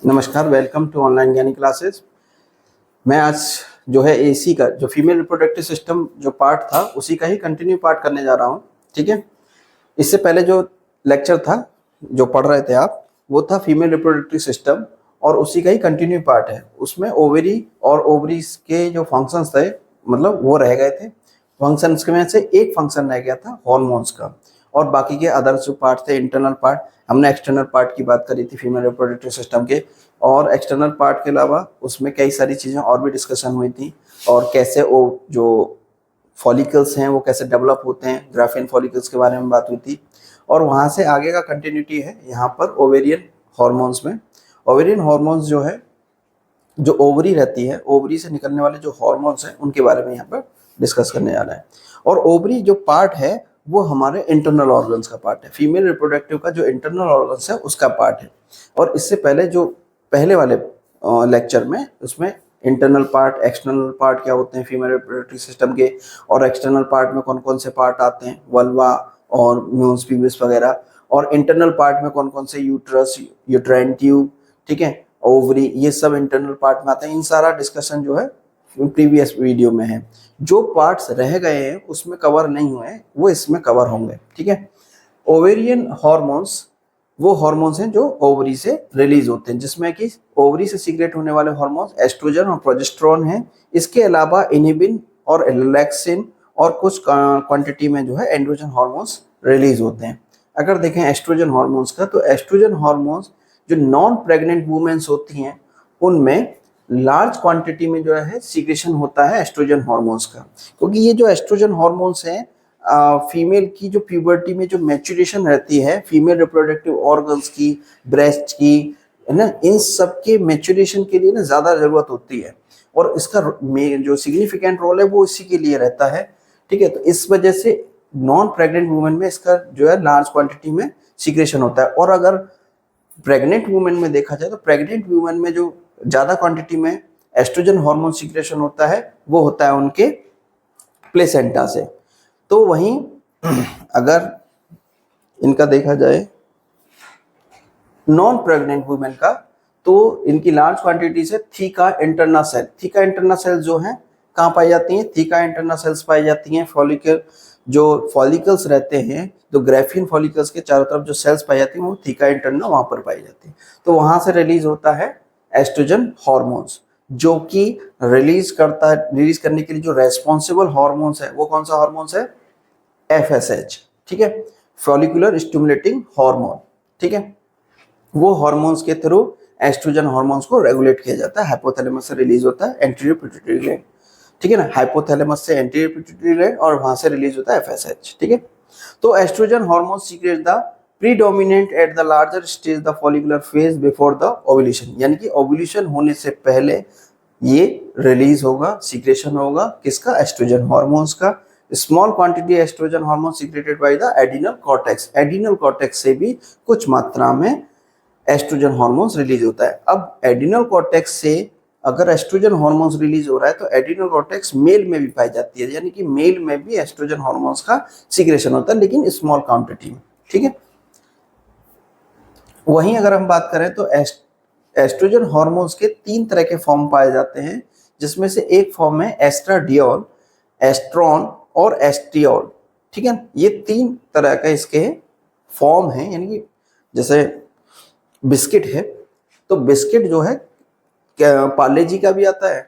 नमस्कार, welcome to online ज्ञानी classes. मैं आज जो है एसी का जो फीमेल रिप्रोडक्टिव सिस्टम जो पार्ट था उसी का ही कंटिन्यू पार्ट करने जा रहा हूँ। ठीक है, इससे पहले जो लेक्चर था जो पढ़ रहे थे आप, वो था फीमेल रिप्रोडक्टिव सिस्टम और उसी का ही कंटिन्यू पार्ट है। उसमें ओवरी और ओवरीज के जो फंक्शंस थे मतलब वो रह गए थे। फंक्शंस में से एक फंक्शन रह गया था हार्मोन्स का, और बाकी के अदर जो पार्ट थे इंटरनल पार्ट। हमने एक्सटर्नल पार्ट की बात करी थी फीमेल रिप्रोडक्टिव सिस्टम के, और एक्सटर्नल पार्ट के अलावा उसमें कई सारी चीज़ें और भी डिस्कशन हुई थी, और कैसे वो जो फॉलिकल्स हैं वो कैसे डेवलप होते हैं, ग्राफियन फॉलिकल्स के बारे में बात हुई थी। और वहाँ से आगे का कंटिन्यूटी है यहाँ पर ओवेरियन हार्मोन्स में। ओवेरियन हार्मोन्स जो है, जो ओवरी रहती है, ओवरी से निकलने वाले जो हार्मोन्स हैं उनके बारे में यहाँ पर डिस्कस करने जा रहे हैं। और ओवरी जो पार्ट है वो हमारे इंटरनल ऑर्गन्स का पार्ट है। फीमेल रिप्रोडक्टिव का जो इंटरनल ऑर्गन्स है उसका पार्ट है। और इससे पहले जो पहले वाले लेक्चर में उसमें इंटरनल पार्ट एक्सटर्नल पार्ट क्या होते हैं फीमेल रिप्रोडक्टिव सिस्टम के, और एक्सटर्नल पार्ट में कौन कौन से पार्ट आते हैं, वल्वा और म्यून्स पीविस वगैरह, और इंटरनल पार्ट में कौन कौन से यूट्रस, यूट्राइन ट्यूब, ठीक है, ओवरी, ये सब इंटरनल पार्ट में आते हैं। इन सारा डिस्कशन जो है प्रीवियस वीडियो में है। जो पार्ट्स रह गए हैं उसमें कवर नहीं हुए हैं वो इसमें कवर होंगे। ठीक है, ओवेरियन हार्मोन्स वो हार्मोन्स हैं जो ओवरी से रिलीज होते हैं, जिसमें कि ओवरी से सीक्रेट होने वाले हार्मोन्स एस्ट्रोजन और प्रोजेस्टेरोन हैं। इसके अलावा इनहिबिन और रिलैक्सिन और कुछ क्वांटिटी में जो है एंड्रोजन हार्मोन्स रिलीज होते हैं। अगर देखें एस्ट्रोजन हार्मोन्स का, तो एस्ट्रोजन हार्मोन्स जो नॉन प्रेग्नेंट वुमेन्स होती हैं उनमें लार्ज क्वांटिटी में जो है सीक्रेशन होता है एस्ट्रोजन हार्मोन्स का। क्योंकि ये जो एस्ट्रोजन हार्मोन्स हैं फीमेल की जो प्यूबर्टी में जो मैच्योरेशन रहती है फीमेल रिप्रोडक्टिव ऑर्गन्स की, ब्रेस्ट की, है ना, इन सब के मैच्योरेशन के लिए ना ज़्यादा ज़रूरत होती है। और इसका जो सिग्निफिकेंट रोल है वो इसी के लिए रहता है। ठीक है, तो इस वजह से नॉन प्रेग्नेंट वुमेन में इसका जो है लार्ज क्वांटिटी में सीक्रेशन होता है। और अगर प्रेग्नेंट वुमेन में देखा जाए तो प्रेग्नेंट वुमेन में जो ज़्यादा क्वांटिटी में एस्ट्रोजन हार्मोन सीक्रेशन होता है वो होता है उनके प्लेसेंटा से। तो वहीं अगर इनका देखा जाए नॉन प्रेग्नेंट वुमेन का, तो इनकी लार्ज क्वांटिटी से theca interna cell, theca interna cell जो है कहाँ पाई जाती हैं, थीका इंटरना सेल्स पाई जाती हैं फॉलिकल, जो फॉलिकल्स रहते हैं, जो ग्राफियन फॉलिकल्स के चारों तरफ जो सेल्स पाई जाती हैं वो थीका इंटरना वहाँ पर पाई जाती है। तो वहाँ से रिलीज होता है एस्ट्रोजन हार्मोन्स, जो कि रिलीज करने के लिए जो रेस्पॉन्सिबल हार्मोन्स है वो कौन सा हार्मोन्स है, FSH। ठीक है, फॉलिकुलर स्टिमुलेटिंग हार्मोन। ठीक है, वो हार्मोन्स के थ्रू एस्ट्रोजन हार्मोन्स को रेगुलेट किया जाता है। हाइपोथैलेमस से रिलीज होता है एंटीरियर पिट्यूटरी ग्लैंड, ठीक है ना, हाइपोथैलेमस से एंटीरियर पिट्यूटरी ग्लैंड, और वहां से रिलीज होता है FSH। ठीक है, तो oestrogen hormone secrete the predominant at the larger stage the follicular phase before the ovulation, यानी कि ओव्यूलेशन होने से पहले ये रिलीज होगा, सीक्रेशन होगा किसका, एस्ट्रोजन हार्मोन्स का। Small quantity oestrogen hormone secreted by the adrenal cortex, adrenal cortex से भी कुछ मात्रा में एस्ट्रोजन हार्मोन्स रिलीज होता है। अब एडिनल कॉर्टेक्स से अगर एस्ट्रोजन हार्मोन्स रिलीज हो रहा है तो एडिनल कॉर्टेक्स मेल में भी पाई जाती है, यानी कि मेल में भी एस्ट्रोजन हार्मोन्स का सीक्रेशन होता है लेकिन स्मॉल क्वांटिटी में। ठीक है, वहीं अगर हम बात करें तो एस्ट्रोजन हार्मोन्स के 3 तरह के फॉर्म पाए जाते हैं, जिसमें से एक फॉर्म है एस्ट्राडियोल, एस्ट्रॉन और एस्ट्रियोल। ठीक है, ये 3 तरह का इसके फॉर्म है, यानी कि जैसे बिस्किट है तो बिस्किट जो है पार्ले जी का भी आता है,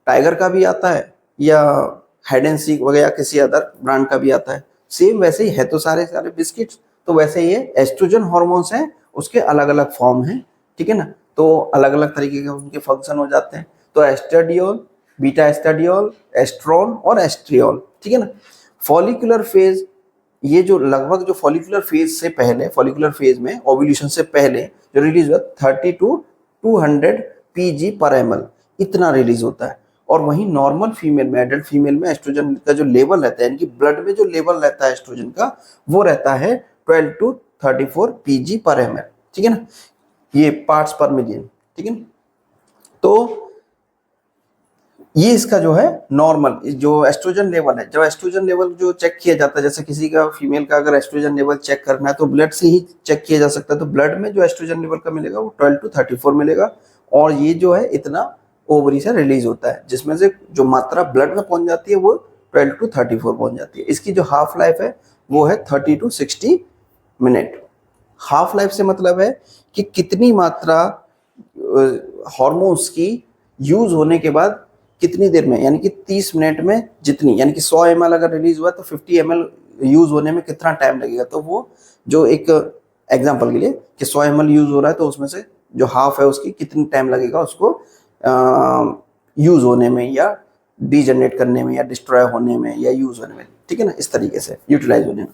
टाइगर का भी आता है, या हाइड एंड सीक वगैरह किसी अदर ब्रांड का भी आता है। सेम वैसे ही है तो सारे सारे बिस्किट्स, तो वैसे ये एस्ट्रोजन हार्मोन्स हैं, उसके अलग अलग फॉर्म हैं। ठीक है ना, तो अलग अलग तरीके के उनके फंक्शन हो जाते हैं। तो एस्ट्राडियोल, बीटा एस्ट्राडियोल, एस्ट्रॉन और एस्ट्रियोल। ठीक है ना, फॉलिकुलर फेज, ये जो लगभग जो फॉलिकुलर फेज से पहले, फॉलिकुलर फेज में ओव्यूलेशन से पहले जो रिलीज हुआ 30 to 200 pg/ml इतना रिलीज होता है। और वहीं नॉर्मल फीमेल में, एडल्ट फीमेल में एस्ट्रोजन का जो लेवल रहता है, यानी कि ब्लड में जो लेवल रहता है एस्ट्रोजन का, वो रहता है 12 to 34 pg/ml। ठीक है ना, ये पार्ट्स पर मिलियन। ठीक है, तो ये इसका जो है नॉर्मल जो एस्ट्रोजन लेवल है, जो एस्ट्रोजन लेवल जो चेक किया जाता है, जैसे किसी का फीमेल का अगर एस्ट्रोजन लेवल चेक करना है तो ब्लड से ही चेक किया जा सकता है। तो ब्लड में जो एस्ट्रोजन लेवल का मिलेगा वो 12 to 34 मिलेगा, और ये जो है इतना ओवरी से रिलीज होता है, जिसमें से जो मात्रा ब्लड में पहुंच जाती है वो 12 to 34 पहुंच जाती है। इसकी जो हाफ लाइफ है वो है 30 to 60 मिनट। हाफ लाइफ से मतलब है कि कितनी मात्रा हार्मोन्स की यूज होने के बाद कितनी देर में, यानी कि 30 मिनट में जितनी, यानी कि 100 ml अगर रिलीज हुआ तो 50 ml यूज होने में कितना टाइम लगेगा। तो वो जो एक एग्जांपल के लिए कि 100 ml यूज हो रहा है तो उसमें से जो हाफ है उसकी कितनी टाइम लगेगा उसको यूज होने में या डीजनरेट करने में या डिस्ट्रॉय होने में या यूज होने में, ठीक है ना, इस तरीके से यूटिलाइज होने में।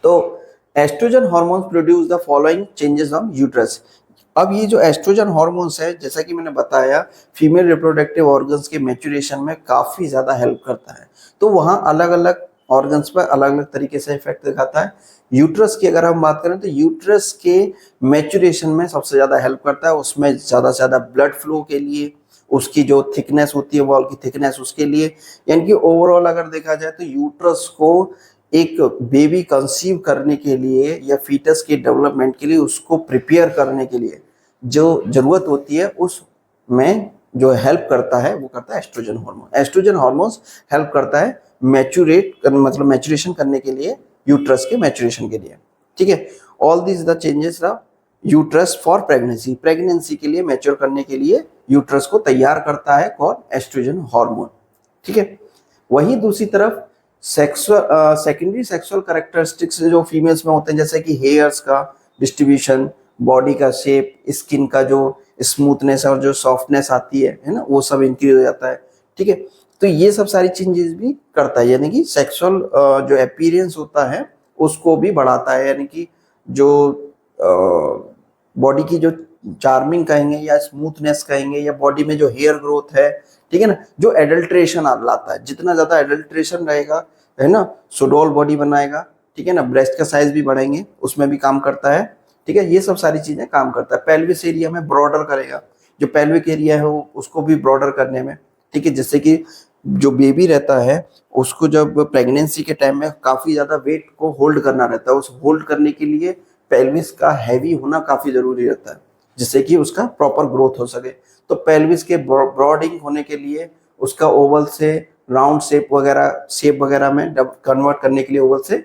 तो oestrogen hormones produce the following changes on uterus. अब ये जो एस्ट्रोजन हार्मोन्स है, जैसा कि मैंने बताया, फीमेल रिप्रोडक्टिव ऑर्गन्स के मैच्योरेशन में काफ़ी ज़्यादा हेल्प करता है। तो वहाँ अलग अलग ऑर्गन्स पर अलग अलग तरीके से इफेक्ट दिखाता है। यूट्रस की अगर हम बात करें तो यूट्रस के मैच्योरेशन में सबसे ज़्यादा हेल्प करता है, उसमें ज़्यादा से ज़्यादा ब्लड फ्लो के लिए, उसकी जो थिकनेस होती है वॉल की थिकनेस उसके लिए, यानी कि ओवरऑल अगर देखा जाए तो यूट्रस को एक बेबी कंसीव करने के लिए या फीटस के डेवलपमेंट के लिए उसको प्रिपेयर करने के लिए जो जरूरत होती है उसमें जो हेल्प करता है वो करता है oestrogen hormone. Oestrogen hormones help करता है मतलब मैच्योरेशन करने के लिए, यूट्रस के मैच्योरेशन के लिए, ठीक है। All this the changes the uterus for pregnancy, pregnancy के लिए मैच्योर करने के लिए यूट्रस को तैयार करता है कौन, एस्ट्रोजन हार्मोन, ठीक है। वहीं दूसरी तरफ सेकेंडरी सेक्सुअल कैरेक्टरिस्टिक्स जो फीमेल्स में होते हैं, जैसे कि हेयर्स का डिस्ट्रीब्यूशन, बॉडी का शेप, स्किन का जो स्मूथनेस और जो सॉफ्टनेस आती है ना, वो सब इंक्रीज हो जाता है, ठीक है। तो ये सब सारी चेंजेस भी करता है, यानी कि सेक्सुअल जो अपीयरेंस होता है उसको भी बढ़ाता है, यानी कि जो बॉडी की जो चार्मिंग कहेंगे या स्मूथनेस कहेंगे या बॉडी में जो हेयर ग्रोथ है, ठीक है ना, जो एडल्ट्रेशन लाता है, जितना ज्यादा एडल्ट्रेशन रहेगा है ना, सुडोल बॉडी बनाएगा, ठीक है ना, ब्रेस्ट का साइज भी बढ़ाएंगे, उसमें भी काम करता है, ठीक है। ये सब सारी चीजें काम करता है। पेल्विस एरिया में ब्रॉडर करेगा, जो पेल्विक एरिया है वो उसको भी ब्रॉडर करने में, ठीक है। जिससे कि जो बेबी रहता है उसको जब प्रेगनेंसी के टाइम में काफी ज्यादा वेट को होल्ड करना रहता है, उस होल्ड करने के लिए पेल्विस का हैवी होना काफी जरूरी रहता है, जिससे कि उसका प्रॉपर ग्रोथ हो सके। तो पेल्विस के ब्रॉडिंग होने के लिए उसका ओवल से राउंड शेप वगैरह में कन्वर्ट करने के लिए, ओवल से,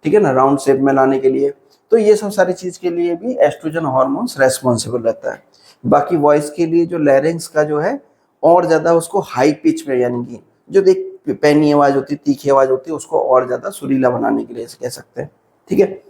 ठीक है ना, राउंड शेप में लाने के लिए, तो ये सब सारी चीज के लिए भी एस्ट्रोजन हार्मोन्स रेस्पॉन्सिबल रहता है। बाकी वॉइस के लिए जो लैरिंग्स का जो है और ज्यादा उसको हाई पिच में, यानी कि जो देख पैनी आवाज होती है, तीखी आवाज होती है, उसको और ज्यादा सुरीला बनाने के लिए कह सकते हैं, ठीक है।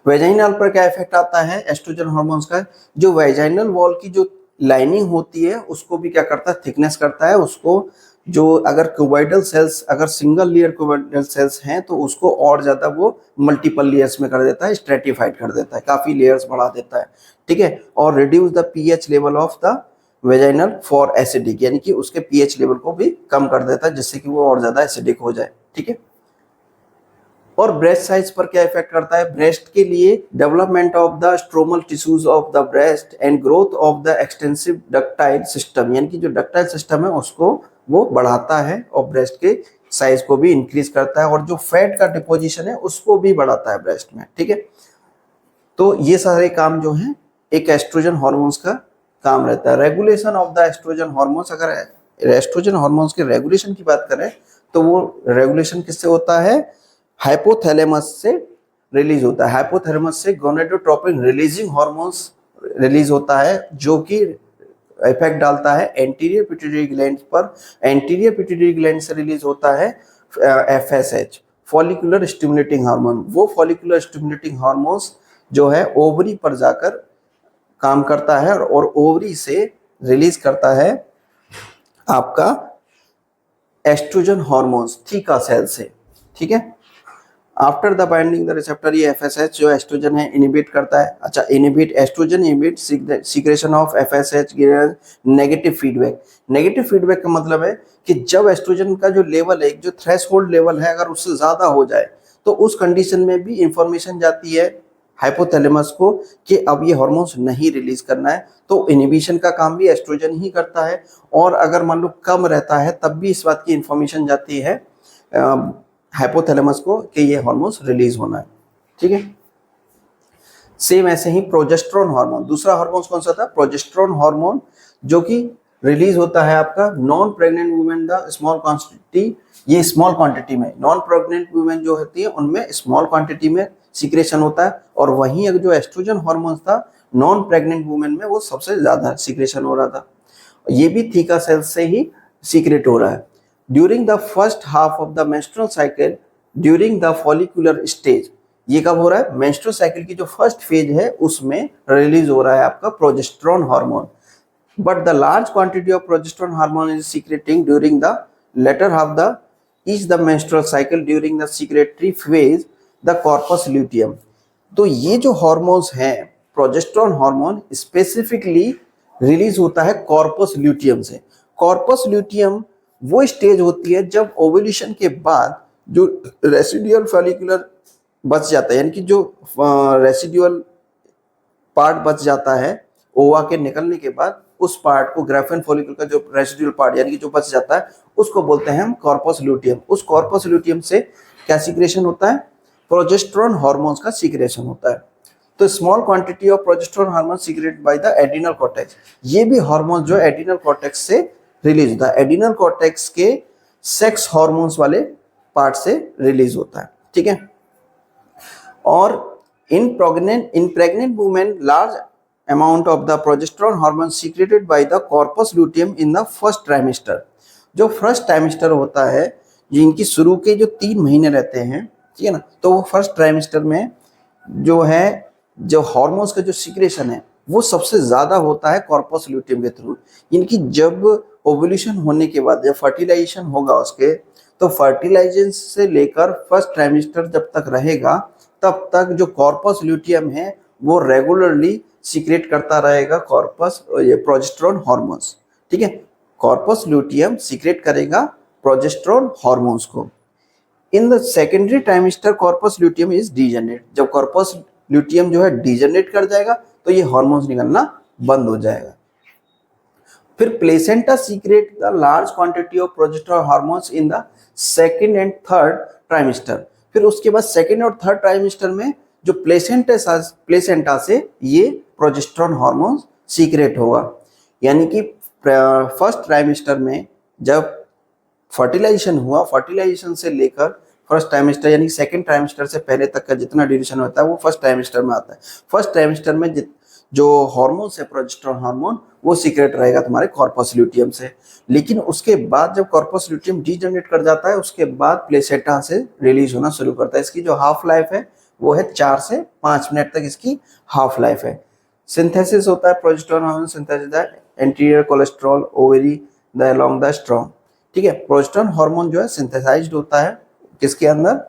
वेजाइनल पर क्या इफेक्ट आता है एस्ट्रोजन हार्मोन्स का, जो वेजाइनल वॉल की जो लाइनिंग होती है उसको भी क्या करता है, थिकनेस करता है उसको। जो अगर क्यूबॉइडल सेल्स, अगर सिंगल लेयर क्यूबॉइडल सेल्स हैं तो उसको और ज्यादा वो मल्टीपल लेयर्स में कर देता है, स्ट्रेटिफाइड कर देता है, काफी लेयर्स बढ़ा देता है, ठीक है। और reduce the pH level of the vaginal for acidic, यानी कि उसके पीएच लेवल को भी कम कर देता है, जिससे कि वो और ज्यादा एसिडिक हो जाए, ठीक है। और ब्रेस्ट साइज पर क्या इफेक्ट करता है, ब्रेस्ट के लिए development of the stromal tissues of the breast and growth of the extensive ductile system, यानी कि जो डक्टाइल सिस्टम है उसको वो बढ़ाता है और ब्रेस्ट के साइज को भी इंक्रीज करता है, और जो फैट का डिपोजिशन है उसको भी बढ़ाता है ब्रेस्ट में, ठीक है। तो ये सारे काम जो है एक एस्ट्रोजन हार्मोन्स का काम रहता है। Regulation of the oestrogen hormones, अगर एस्ट्रोजन हार्मोन्स के रेगुलेशन की बात करें तो वो रेगुलेशन किससे होता है, हाइपोथैलेमस से रिलीज होता है। हाइपोथैलेमस से गोनेडोट्रोपिन रिलीजिंग हार्मोन्स रिलीज होता है, जो कि इफेक्ट डालता है एंटीरियर पिट्यूटरी ग्लैंड पर। एंटीरियर पिट्यूटरी ग्लैंड से रिलीज होता है एफएसएच, फॉलिकुलर स्टिमुलेटिंग हार्मोन। वो फॉलिकुलर स्टिमुलेटिंग हार्मोन्स जो है ओवरी पर जाकर काम करता है और ओवरी से रिलीज करता है आपका एस्ट्रोजन हार्मोन्स थीका सेल से, ठीक है। After the binding the receptor, ये एफएसएच जो एस्ट्रोजन है इनिबिट करता है। अच्छा, inhibit estrogen inhibit secretion of FSH negative feedback. Negative feedback का मतलब है कि जब एस्ट्रोजन का जो लेवल है, जो थ्रेशोल्ड लेवल है, अगर उससे ज्यादा हो जाए तो उस कंडीशन में भी इंफॉर्मेशन जाती है हाइपोथैलेमस को कि अब ये हार्मोन्स नहीं रिलीज करना है, तो इनहिबिशन का काम भी एस्ट्रोजन ही करता है। और अगर मान लो कम रहता है तब भी इस बात की इंफॉर्मेशन जाती है हाइपोथैलेमस को कि ये हार्मोन्स रिलीज होना है, ठीक है। सेम ऐसे ही प्रोजेस्टेरोन हार्मोन, दूसरा हार्मोन कौन सा था, प्रोजेस्टेरोन हार्मोन, जो कि रिलीज होता है आपका non pregnant women the small quantity, ये स्मॉल क्वांटिटी में, नॉन प्रेग्नेंट वुमेन जो होती है उनमें स्मॉल क्वांटिटी में सीक्रेशन होता है। और वहीं अगर जो एस्ट्रोजन हार्मोन था नॉन प्रेग्नेंट वुमेन में वो सबसे ज्यादा सीक्रेशन हो रहा था, ये भी थीका सेल से ही सीक्रेट हो रहा है। During the first half of the menstrual cycle during the follicular stage, ये कब हो रहा है, मेंस्ट्रुअल साइकिल की जो फर्स्ट फेज है उसमें रिलीज हो रहा है आपका progesterone hormone. But the large quantity of progesterone hormone is secreting during the latter half the is the menstrual cycle during the secretory phase the corpus luteum. तो ये जो हार्मोन्स हैं प्रोजेस्टेरोन हार्मोन स्पेसिफिकली रिलीज होता है corpus luteum से। Corpus luteum वो stage होती है जब ओव्यूलेशन के बाद जो रेसिडुअल फॉलिकुलर बच जाता है, यानी कि जो रेसिडुअल पार्ट बच जाता है ओवा के निकलने के बाद, उस पार्ट को ग्राफेन फॉलिकल का जो रेसिडुअल पार्ट यानी कि जो बच जाता है उसको बोलते हैं हम कॉर्पस ल्यूटियम। उस कॉर्पस ल्यूटियम से क्या सीक्रेशन होता है, प्रोजेस्टेरोन हार्मोन्स का सीक्रेशन होता है। तो small quantity of progesterone hormone secreted by the adrenal cortex, ये भी हार्मोन जो एड्रिनल कॉर्टेक्स से रिलीज होता है, एड्रिनल कॉर्टेक्स के सेक्स हार्मोन्स वाले पार्ट से रिलीज होता है, ठीक है। और in pregnant women large amount of the progesterone hormone secreted by the corpus luteum in the first trimester. जो फर्स्ट ट्राइमेस्टर होता है, जिनकी शुरू के जो 3 महीने रहते हैं, ठीक है ना, तो वो फर्स्ट ट्राइमेस्टर में जो है जो हार्मोन्स का जो सीक्रेशन है वो सबसे ज्यादा होता है कॉर्पस ल्यूटियम के थ्रू। इनकी जब ओव्यूलेशन होने के बाद जब फर्टिलाइजेशन होगा उसके, तो फर्टिलाइजेशन से लेकर फर्स्ट ट्राइमेस्टर जब तक रहेगा तब तक जो कॉर्पस ल्यूटियम है वो रेगुलरली सीक्रेट करता रहेगा कॉर्पस ये प्रोजेस्टेरोन हार्मोन्स, ठीक है। कॉर्पस ल्यूटियम सीक्रेट करेगा प्रोजेस्टेरोन हार्मोन्स को। In the secondary trimester corpus luteum is degenerate, जब कॉर्पस ल्यूटियम जो है डीजेनरेट कर जाएगा तो ये हार्मोन्स निकलना बंद हो जाएगा। फिर placenta secret the large quantity of progesterone hormones in the second and third trimester. फिर उसके बाद सेकेंड और थर्ड ट्राइमेस्टर में जो प्लेसेंटा से ये प्रोजेस्टेरोन हार्मोन्स सीक्रेट होगा। यानी कि फर्स्ट ट्राइमेस्टर में जब फर्टिलाइजेशन हुआ, फर्टिलाइजेशन से लेकर फर्स्ट ट्राइमेस्टर यानी सेकेंड ट्राइमेस्टर से पहले तक का जितना ड्यूरेशन होता है वो फर्स्ट ट्राइमेस्टर में आता है। फर्स्ट ट्राइमेस्टर में जो हार्मोन्स है प्रोजेस्टेरोन हार्मोन वो सीक्रेट रहेगा तुम्हारे कॉर्पस ल्यूटियम से। लेकिन उसके बाद जब कॉर्पस ल्यूटियम डीजनरेट कर जाता है उसके बाद प्लेसेंटा से रिलीज होना शुरू करता है। इसकी जो हाफ लाइफ है वो है 4 से 5 मिनट तक इसकी हाफ लाइफ है। सिंथेसिस होता है progesterone hormone synthesis the anterior cholesterol ovary the along the storm, ठीक है। प्रोजेस्टेरोन हार्मोन जो है सिंथेसाइज्ड होता है किसके अंदर,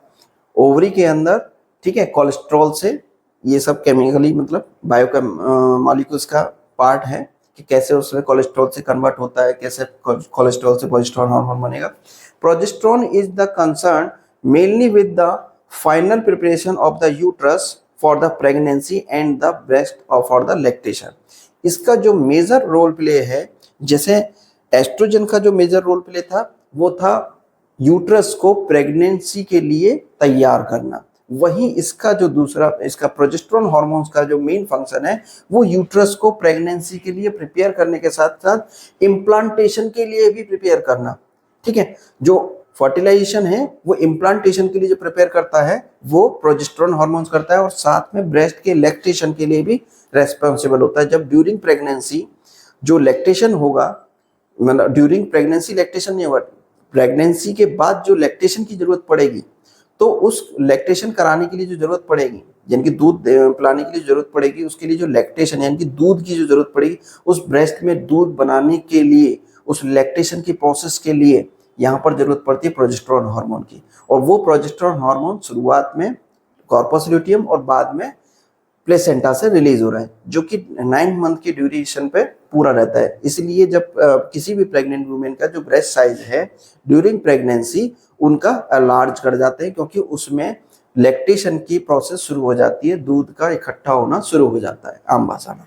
ओवरी के अंदर, ठीक है, कोलेस्ट्रॉल से। ये सब केमिकली मतलब बायो मॉलिक्यूल्स का पार्ट है कि कैसे उसमें कोलेस्ट्रॉल से कन्वर्ट होता है, कैसे कोलेस्ट्रॉल से प्रोजेस्टेरोन हार्मोन बनेगा। Progesterone is the concern mainly with the final preparation of the uterus for the pregnancy and the breast और फॉर द लैक्टेशन। इसका जो मेजर रोल प्ले है, जैसे एस्ट्रोजन का जो मेजर रोल प्ले था वो था यूट्रस को प्रेगनेंसी के लिए तैयार करना, वहीं इसका जो दूसरा इसका प्रोजेस्टेरोन हार्मोन्स का जो मेन फंक्शन है वो यूट्रस को प्रेगनेंसी के लिए प्रिपेयर करने के साथ साथ इम्प्लांटेशन के लिए भी प्रिपेयर करना, ठीक है। जो फर्टिलाइजेशन है वो इम्प्लांटेशन के लिए जो प्रिपेयर करता है वो प्रोजेस्टेरोन हार्मोन्स करता है, और साथ में ब्रेस्ट के लैक्टेशन के लिए भी रेस्पॉन्सिबल होता है। जब ड्यूरिंग प्रेगनेंसी जो लैक्टेशन होगा, मतलब ड्यूरिंग प्रेगनेंसी लैक्टेशन नहीं होगा, प्रेगनेंसी के बाद जो लैक्टेशन की जरूरत पड़ेगी, तो उस लैक्टेशन कराने के लिए जो जरूरत पड़ेगी, यानी कि दूध पिलाने के लिए जरूरत पड़ेगी, उसके लिए जो लैक्टेशन यानी कि दूध की जो जरूरत पड़ेगी, उस ब्रेस्ट में दूध बनाने के लिए, उस लैक्टेशन की प्रोसेस के लिए यहाँ पर जरूरत पड़ती है प्रोजेस्टेरोन हार्मोन की। और वो प्रोजेस्टेरोन हार्मोन शुरुआत में कॉर्पस ल्यूटियम और बाद में प्लेसेंटा से रिलीज हो रहा है, जो कि 9 मंथ की ड्यूरेशन पे पूरा रहता है। इसलिए जब किसी भी प्रेग्नेंट वुमेन का जो ब्रेस्ट साइज है ड्यूरिंग प्रेगनेंसी उनका लार्ज कर जाते हैं, क्योंकि उसमें लैक्टेशन की प्रोसेस शुरू हो जाती है, दूध का इकट्ठा होना शुरू हो जाता है आम भाषा में।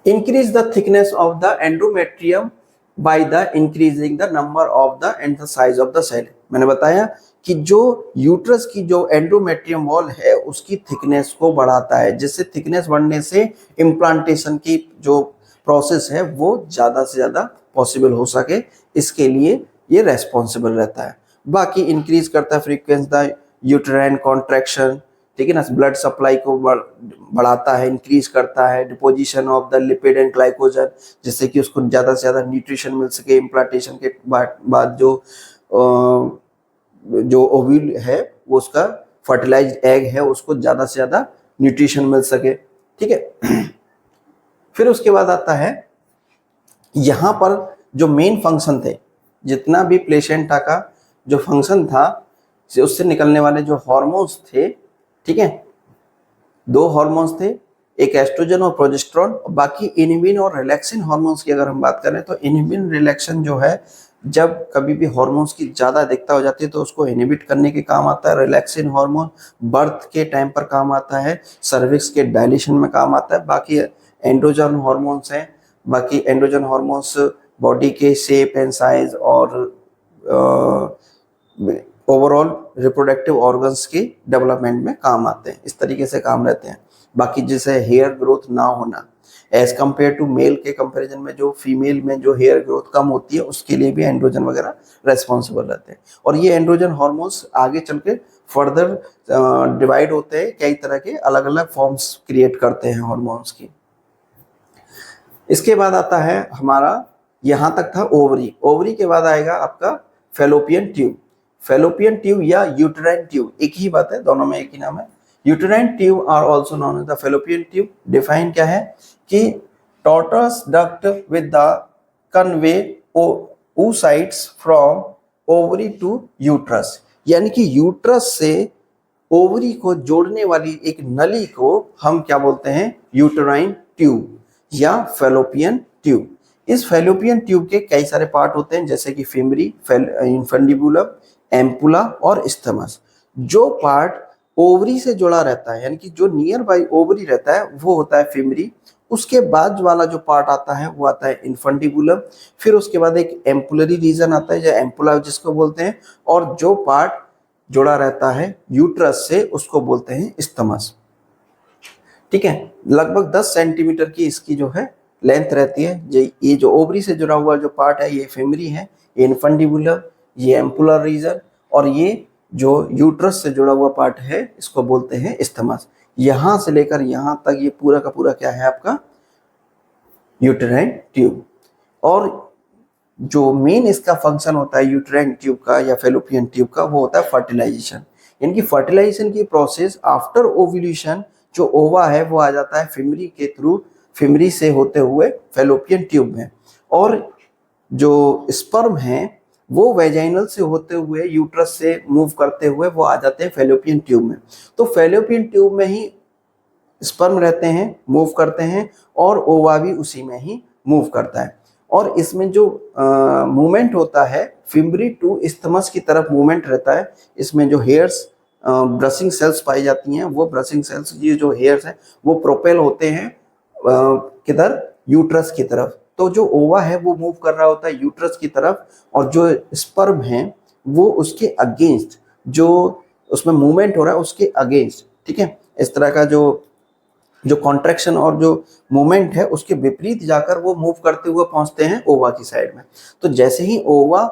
Increase the thickness of the endometrium by the increasing the number of the and the size of the cell. मैंने बताया कि जो यूट्रस की जो एंडोमेट्रियम वॉल है उसकी थिकनेस को बढ़ाता है, जिससे थिकनेस बढ़ने से इम्प्लांटेशन की जो प्रोसेस है वो ज़्यादा से ज़्यादा पॉसिबल हो सके, इसके लिए ये रेस्पॉन्सिबल रहता है। बाकी इंक्रीज करता है फ्रीक्वेंसी द यूटेराइन कॉन्ट्रैक्शन, ठीक है ना, ब्लड सप्लाई को बढ़ाता है, इंक्रीज करता है deposition of the lipid and glycogen, जिससे कि उसको ज़्यादा से ज़्यादा न्यूट्रिशन मिल सके। इम्प्लांटेशन के बाद जो ओव्यूल है वो उसका फर्टिलाइज्ड एग है उसको ज़्यादा से ज़्यादा न्यूट्रिशन मिल सके, ठीक है। फिर उसके बाद आता है यहाँ पर जो मेन फंक्शन थे, जितना भी प्लेसेंटा का जो फंक्शन था, उससे निकलने वाले जो हार्मोन्स थे, ठीक है, 2 हार्मोन्स थे, एक एस्ट्रोजन और प्रोजेस्टेरोन। बाकी इनहिबिन और रिलैक्सिन हार्मोन्स की अगर हम बात करें तो इनहिबिन रिलैक्सिन जो है, जब कभी भी हार्मोन्स की ज़्यादा अधिकता हो जाती है तो उसको इनहिबिट करने के काम आता है। रिलैक्सिन हार्मोन बर्थ के टाइम पर काम आता है, सर्विक्स के डायलेशन में काम आता है। बाकी एंड्रोजन हार्मोन्स हैं, बाकी एंड्रोजन हार्मोन्स बॉडी के शेप एंड साइज और ओवरऑल रिप्रोडक्टिव ऑर्गन्स की डेवलपमेंट में काम आते हैं, इस तरीके से काम रहते हैं। बाकी जैसे हेयर ग्रोथ ना होना, एज कम्पेयर टू मेल के कंपैरिजन में जो फीमेल में जो हेयर ग्रोथ कम होती है उसके लिए भी एंड्रोजन वगैरह रेस्पॉन्सिबल रहते हैं। और ये एंड्रोजन हार्मोन्स आगे चल के फर्दर डिवाइड होते हैं, कई तरह के अलग अलग फॉर्म्स क्रिएट करते हैं हार्मोन्स की। इसके बाद आता है हमारा, यहाँ तक था ओवरी। ओवरी के बाद आएगा आपका फैलोपियन ट्यूब। फैलोपियन ट्यूब या यूटेराइन ट्यूब एक ही बात है, दोनों में एक ही नाम है। Uterine tube are also known as the fallopian tube. Define क्या है कि tortuous duct with the convey oocytes from ovary to uterus, यानी कि यूट्रस से ओवरी को जोड़ने वाली एक नली को हम क्या बोलते हैं, यूटेराइन ट्यूब या फैलोपियन ट्यूब। इस फैलोपियन ट्यूब के कई सारे पार्ट होते हैं, जैसे कि फिमरी, इन्फंडिबुलम, एम्पुला और स्थमस। जो पार्ट ओवरी से जुड़ा रहता है, यानी कि जो नियर बाई ओवरी रहता है, वो होता है फिमरी। उसके बाद वाला जो पार्ट आता है वो आता है इन्फंडिबुलम। फिर उसके बाद एक एम्पुलरी रीजन आता है, जो एम्पुला जिसको बोलते हैं, और जो पार्ट जुड़ा रहता है यूट्रस से उसको बोलते हैं स्थमस, ठीक है। लगभग 10 सेंटीमीटर की इसकी जो है लेंथ रहती है। ये जो ओवरी से जुड़ा हुआ जो पार्ट है ये फिमरी है, ये इन्फंडिबुलम, ये एम्पुलर रीजन, और ये जो यूट्रस से जुड़ा हुआ पार्ट है इसको बोलते हैं स्थमस। यहाँ से लेकर यहाँ तक ये पूरा का पूरा क्या है आपका, यूटेराइन ट्यूब। और जो मेन इसका फंक्शन होता है यूटेराइन ट्यूब का या फैलोपियन ट्यूब का, वो होता है फर्टिलाइजेशन। यानी कि फर्टिलाइजेशन की प्रोसेस आफ्टर ओव्यूलेशन, जो ओवा है वो आ जाता है फिमरी के थ्रू, फिमरी से होते हुए फैलोपियन ट्यूब में, और जो स्पर्म हैं वो वेजाइनल से होते हुए यूट्रस से मूव करते हुए वो आ जाते हैं फैलोपियन ट्यूब में। तो फैलोपियन ट्यूब में ही स्पर्म रहते हैं, मूव करते हैं, और ओवा भी उसी में ही मूव करता है। और इसमें जो मूवमेंट होता है फिमरी टू स्थमस की तरफ मूवमेंट रहता है। इसमें जो हेयर्स ब्रशिंग सेल्स पाई जाती हैं, वो ब्रशिंग सेल्स, ये जो हेयर्स हैं वो प्रोपेल होते हैं किधर, यूट्रस की तरफ। तो जो ओवा है वो मूव कर रहा होता है यूट्रस की तरफ, और जो स्पर्म है वो उसके अगेंस्ट, जो उसमें मूवमेंट हो रहा है उसके अगेंस्ट, ठीक है। इस तरह का जो कॉन्ट्रैक्शन और जो मूवमेंट है उसके विपरीत जाकर वो मूव करते हुए पहुंचते हैं ओवा की साइड में। तो जैसे ही ओवा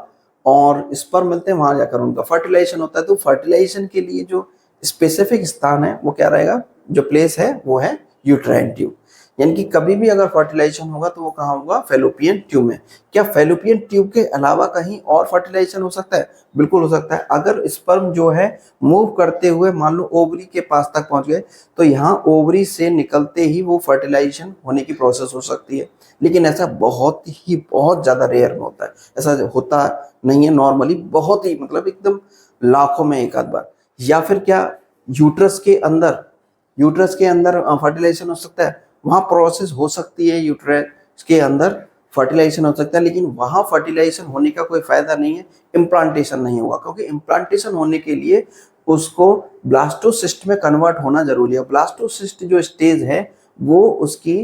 और स्पर्म मिलते हैं वहां जाकर उनका फर्टिलाइजेशन होता है। तो फर्टिलाइजेशन के लिए जो स्पेसिफिक स्थान है वो क्या रहेगा, जो प्लेस है वो है यूटेराइन ट्यूब। यानी कि कभी भी अगर फर्टिलाइजेशन होगा तो वो कहाँ होगा, फैलोपियन ट्यूब में। क्या फैलोपियन ट्यूब के अलावा कहीं और फर्टिलाइजेशन हो सकता है? बिल्कुल हो सकता है। अगर स्पर्म जो है मूव करते हुए मान लो ओवरी के पास तक पहुंच गए, तो यहाँ ओवरी से निकलते ही वो फर्टिलाइजेशन होने की प्रोसेस हो सकती है। लेकिन ऐसा बहुत ज़्यादा रेयर में होता है, ऐसा होता नहीं है नॉर्मली, बहुत ही मतलब एकदम लाखों में एक आध बार। या फिर क्या यूट्रस के अंदर फर्टिलाइजेशन हो सकता है? वहाँ प्रोसेस हो सकती है यूट्रस के अंदर फर्टिलाइजेशन हो सकता है, लेकिन वहां फर्टिलाइजेशन होने का कोई फायदा नहीं है, इम्प्लांटेशन नहीं होगा, क्योंकि इम्प्लांटेशन होने के लिए उसको ब्लास्टोसिस्ट में कन्वर्ट होना जरूरी है। ब्लास्टोसिस्ट जो स्टेज है वो उसकी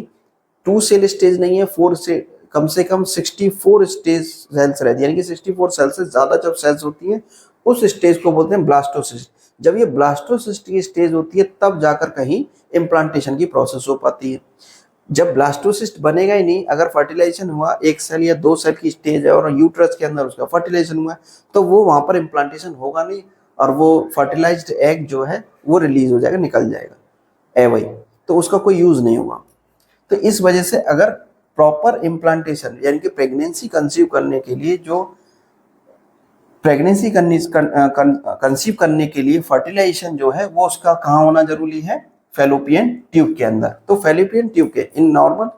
2 सेल स्टेज नहीं है, 4 से कम 64 स्टेज सेल्स रहती है, यानी कि 64 सेल से ज्यादा जब सेल्स होती हैं उस स्टेज को बोलते हैं ब्लास्टोसिस्ट। जब ये ब्लास्टोसिस्ट की स्टेज होती है तब जाकर कहीं इम्प्लांटेशन की प्रोसेस हो पाती है। जब ब्लास्टोसिस्ट बनेगा ही नहीं, अगर फर्टिलाइजेशन हुआ 1 सेल या 2 सेल की स्टेज है और यूट्रस के अंदर उसका फर्टिलाइजेशन हुआ तो वो वहां पर इम्प्लांटेशन होगा नहीं, और वो फर्टिलाइज्ड एग जो है वो रिलीज हो जाएगा, निकल जाएगा एवई, तो उसका कोई यूज नहीं होगा। तो इस वजह से अगर प्रॉपर इम्प्लांटेशन यानी कि प्रेगनेंसी कंसीव करने के लिए जो प्रेगनेंसी कंसीव करने के लिए फर्टिलाइजेशन जो है वो उसका कहाँ होना जरूरी है, फेलोपियन ट्यूब के अंदर। तो फेलोपियन ट्यूब के इन नॉर्मल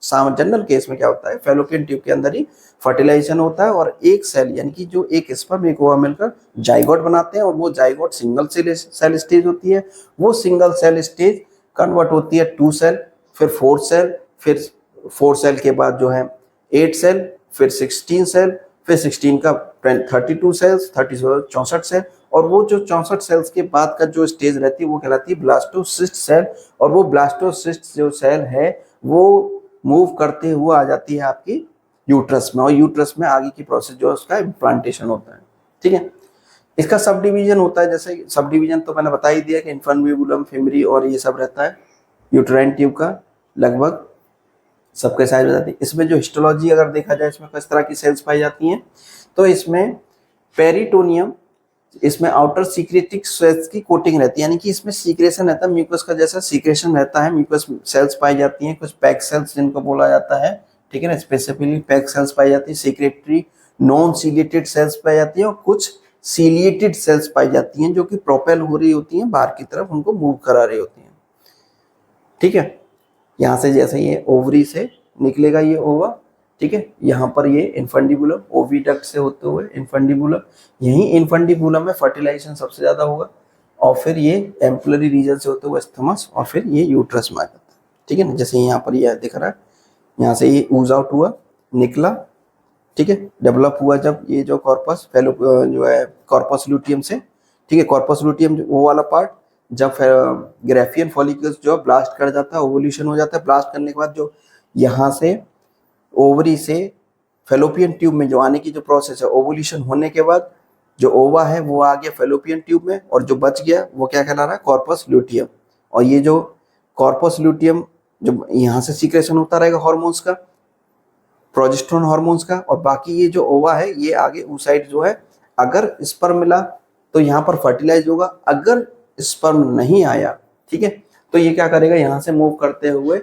जनरल केस में क्या होता है, फेलोपियन ट्यूब के अंदर ही फर्टिलाइजेशन होता है और एक सेल यानी कि जो एक स्पर्म एक ओवा मिलकर जाइगोट बनाते हैं और वो जाइगोट सिंगल सेल स्टेज होती है। वो सिंगल सेल स्टेज कन्वर्ट होती है 2 सेल, फिर 4 सेल, फिर 4 सेल के बाद जो है 8 सेल, फिर 16 सेल, फिर 16 का 32 सेल्स, 30 64 सेल, और वो जो 64 सेल्स के बाद का जो स्टेज रहती है वो कहलाती है ब्लास्टोसिस्ट सेल। और वो ब्लास्टोसिस्ट जो सेल है वो मूव करते हुए आ जाती है आपकी यूट्रस में, और यूट्रस में आगे की प्रोसेस जो है उसका इम्प्लांटेशन होता है। ठीक है, इसका सब डिवीजन होता है, जैसे सब डिवीजन तो मैंने बता ही दिया कि इन्फंटिबुलम, फिमरी और ये सब रहता है यूट्राइन ट्यूब का, लगभग सबके साइज हो जाती है। इसमें जो हिस्टोलॉजी अगर देखा जाए इसमें किस तरह की सेल्स पाई जाती हैं, तो इसमें पेरिटोनियम, इसमें आउटर सीक्रेटिक सेल्स की कोटिंग रहती है, यानी कि इसमें सीक्रेशन रहता है, म्यूकस का जैसा सीक्रेशन रहता है, म्यूकस सेल्स पाई जाती हैं, कुछ पैक सेल्स जिनको बोला जाता है, ठीक है ना, स्पेसिफिकली पैक सेल्स पाई जाती है, सीक्रेटरी नॉन सीलिएटेड सेल्स पाई जाती है, और कुछ सीलिएटेड सेल्स पाई जाती हैं जो कि प्रोपेल हो रही होती हैं बाहर की तरफ, उनको मूव करा रही होती हैं। ठीक है, यहाँ से जैसे ये ओवरी से निकलेगा ये ओवा, ठीक है, यहाँ पर ये इन्फंडिबुलम, ओविडक्ट से होते हुए इन्फंडिबुलम, यहीं इन्फंडिबुलम में फर्टिलाइजेशन सबसे ज्यादा होगा, और फिर ये एम्पुलरी रीजन से होते हुए स्थमस, और फिर ये यूट्रस में आ जाता है। ठीक है ना, जैसे यहाँ पर ये दिख रहा है, यहाँ से ये ऊज आउट हुआ, निकला, ठीक है, डेवलप हुआ जब ये जो कॉर्पस फेलो जो है कॉर्पस लूटियम से, ठीक है, कॉर्पस लूटियम वो वाला पार्ट जब ग्रेफियन फॉलिकल्स जो ब्लास्ट कर जाता है, ओवल्यूशन हो जाता है, ब्लास्ट करने के बाद जो यहाँ से ओवरी से फेलोपियन ट्यूब में जो आने की जो प्रोसेस है, ओवल्यूशन होने के बाद जो ओवा है वो आ गया फेलोपियन ट्यूब में, और जो बच गया वो क्या कहला रहा है, कॉर्पस ल्यूटियम। और ये जो कॉर्पस ल्यूटियम जो यहाँ से सीक्रेशन होता रहेगा हार्मोन्स का, प्रोजेस्टेरोन हार्मोन्स का, और बाकी ये जो ओवा है ये आगे उस साइड जो है, अगर स्पर्म मिला तो यहाँ पर फर्टिलाइज होगा, अगर स्पर्म नहीं आया, ठीक है, तो ये क्या करेगा, यहाँ से मूव करते हुए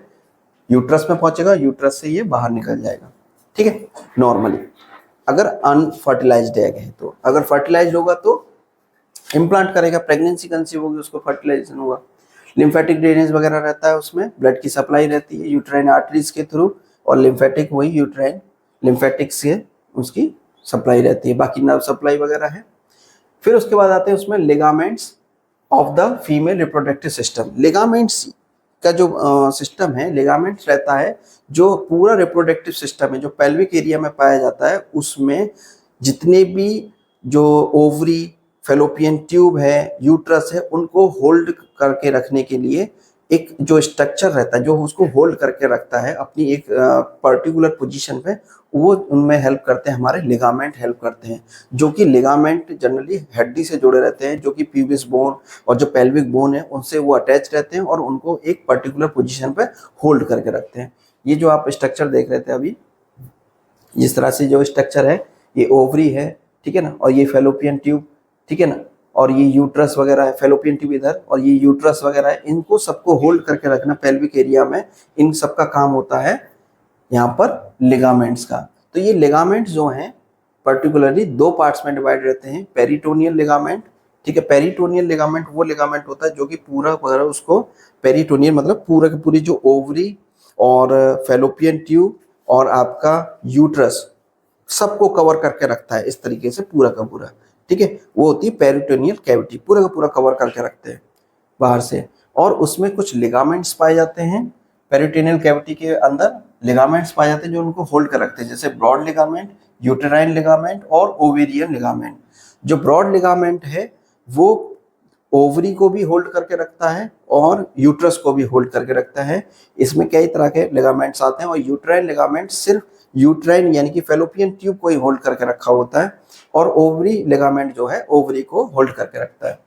यूट्रस में पहुंचेगा, यूट्रस से ये बाहर निकल जाएगा। ठीक है, नॉर्मली अगर अनफर्टिलाइज्ड एग है, तो अगर फर्टिलाइज्ड होगा तो इम्प्लांट करेगा, प्रेगनेंसी कंसीव होगी उसको फर्टिलाइजेशन होगा। लिम्फेटिक ड्रेनेज वगैरह रहता है, उसमें ब्लड की सप्लाई रहती है यूट्राइन आर्टरीज के थ्रू, और लिम्फेटिक वही यूट्राइन लिम्फेटिक से उसकी सप्लाई रहती है, बाकी नर्व सप्लाई वगैरह है। फिर उसके बाद आते हैं उसमें ligaments of the female reproductive system. Ligaments का जो सिस्टम है, लिगामेंट्स रहता है जो पूरा रिप्रोडक्टिव सिस्टम है जो पेल्विक एरिया में पाया जाता है, उसमें जितने भी जो ओवरी, फेलोपियन ट्यूब है, यूट्रस है, उनको होल्ड करके रखने के लिए एक जो स्ट्रक्चर रहता है जो उसको होल्ड करके रखता है अपनी एक पर्टिकुलर पोजीशन पे, वो उनमें हेल्प करते हैं, हमारे लिगामेंट हेल्प करते हैं, जो कि लिगामेंट जनरली हड्डी से जुड़े रहते हैं, जो कि प्यूबिस बोन और जो पेल्विक बोन है उनसे वो अटैच रहते हैं और उनको एक पर्टिकुलर पोजीशन पे होल्ड करके रखते हैं। ये जो आप स्ट्रक्चर देख रहे थे अभी, जिस तरह से जो स्ट्रक्चर है, ये ओवरी है, ठीक है ना, और ये फेलोपियन ट्यूब, ठीक है ना, और ये यूट्रस वगैरह है, फेलोपियन ट्यूब इधर, और ये यूट्रस वगैरह है, इनको सबको होल्ड करके रखना पेल्विक एरिया में, इन सबका काम होता है यहाँ पर लिगामेंट्स का। तो ये लिगामेंट्स जो हैं पर्टिकुलरली 2 पार्ट्स में डिवाइड रहते हैं, पेरिटोनियल लिगामेंट, ठीक है, पेरिटोनियल लिगामेंट वो लिगामेंट होता है जो कि पूरा वगैरह उसको, पेरिटोनियल मतलब पूरा की पूरी जो ओवरी और फेलोपियन ट्यूब और आपका यूट्रस सबको कवर करके रखता है इस तरीके से पूरा का पूरा, ठीक है, वो होती है पेरिटोनियल कैविटी, पूरा का पूरा कवर करके रखते हैं बाहर से। और उसमें कुछ लिगामेंट्स पाए जाते हैं पेरिटोनियल कैविटी के अंदर लिगामेंट्स पाए जाते हैं जो उनको होल्ड कर रखते हैं, जैसे ब्रॉड लिगामेंट, यूटेराइन लिगामेंट और ओवेरियन लिगामेंट। जो ब्रॉड लिगामेंट है वो ओवरी को भी होल्ड करके रखता है और यूट्रस को भी होल्ड करके रखता है। इसमें कई तरह के लिगामेंट्स आते हैं और यूटेराइन लिगामेंट सिर्फ यूट्राइन यानी कि फेलोपियन ट्यूब को ही होल्ड करके रखा होता है और ओवरी लिगामेंट जो है ओवरी को होल्ड करके रखता है।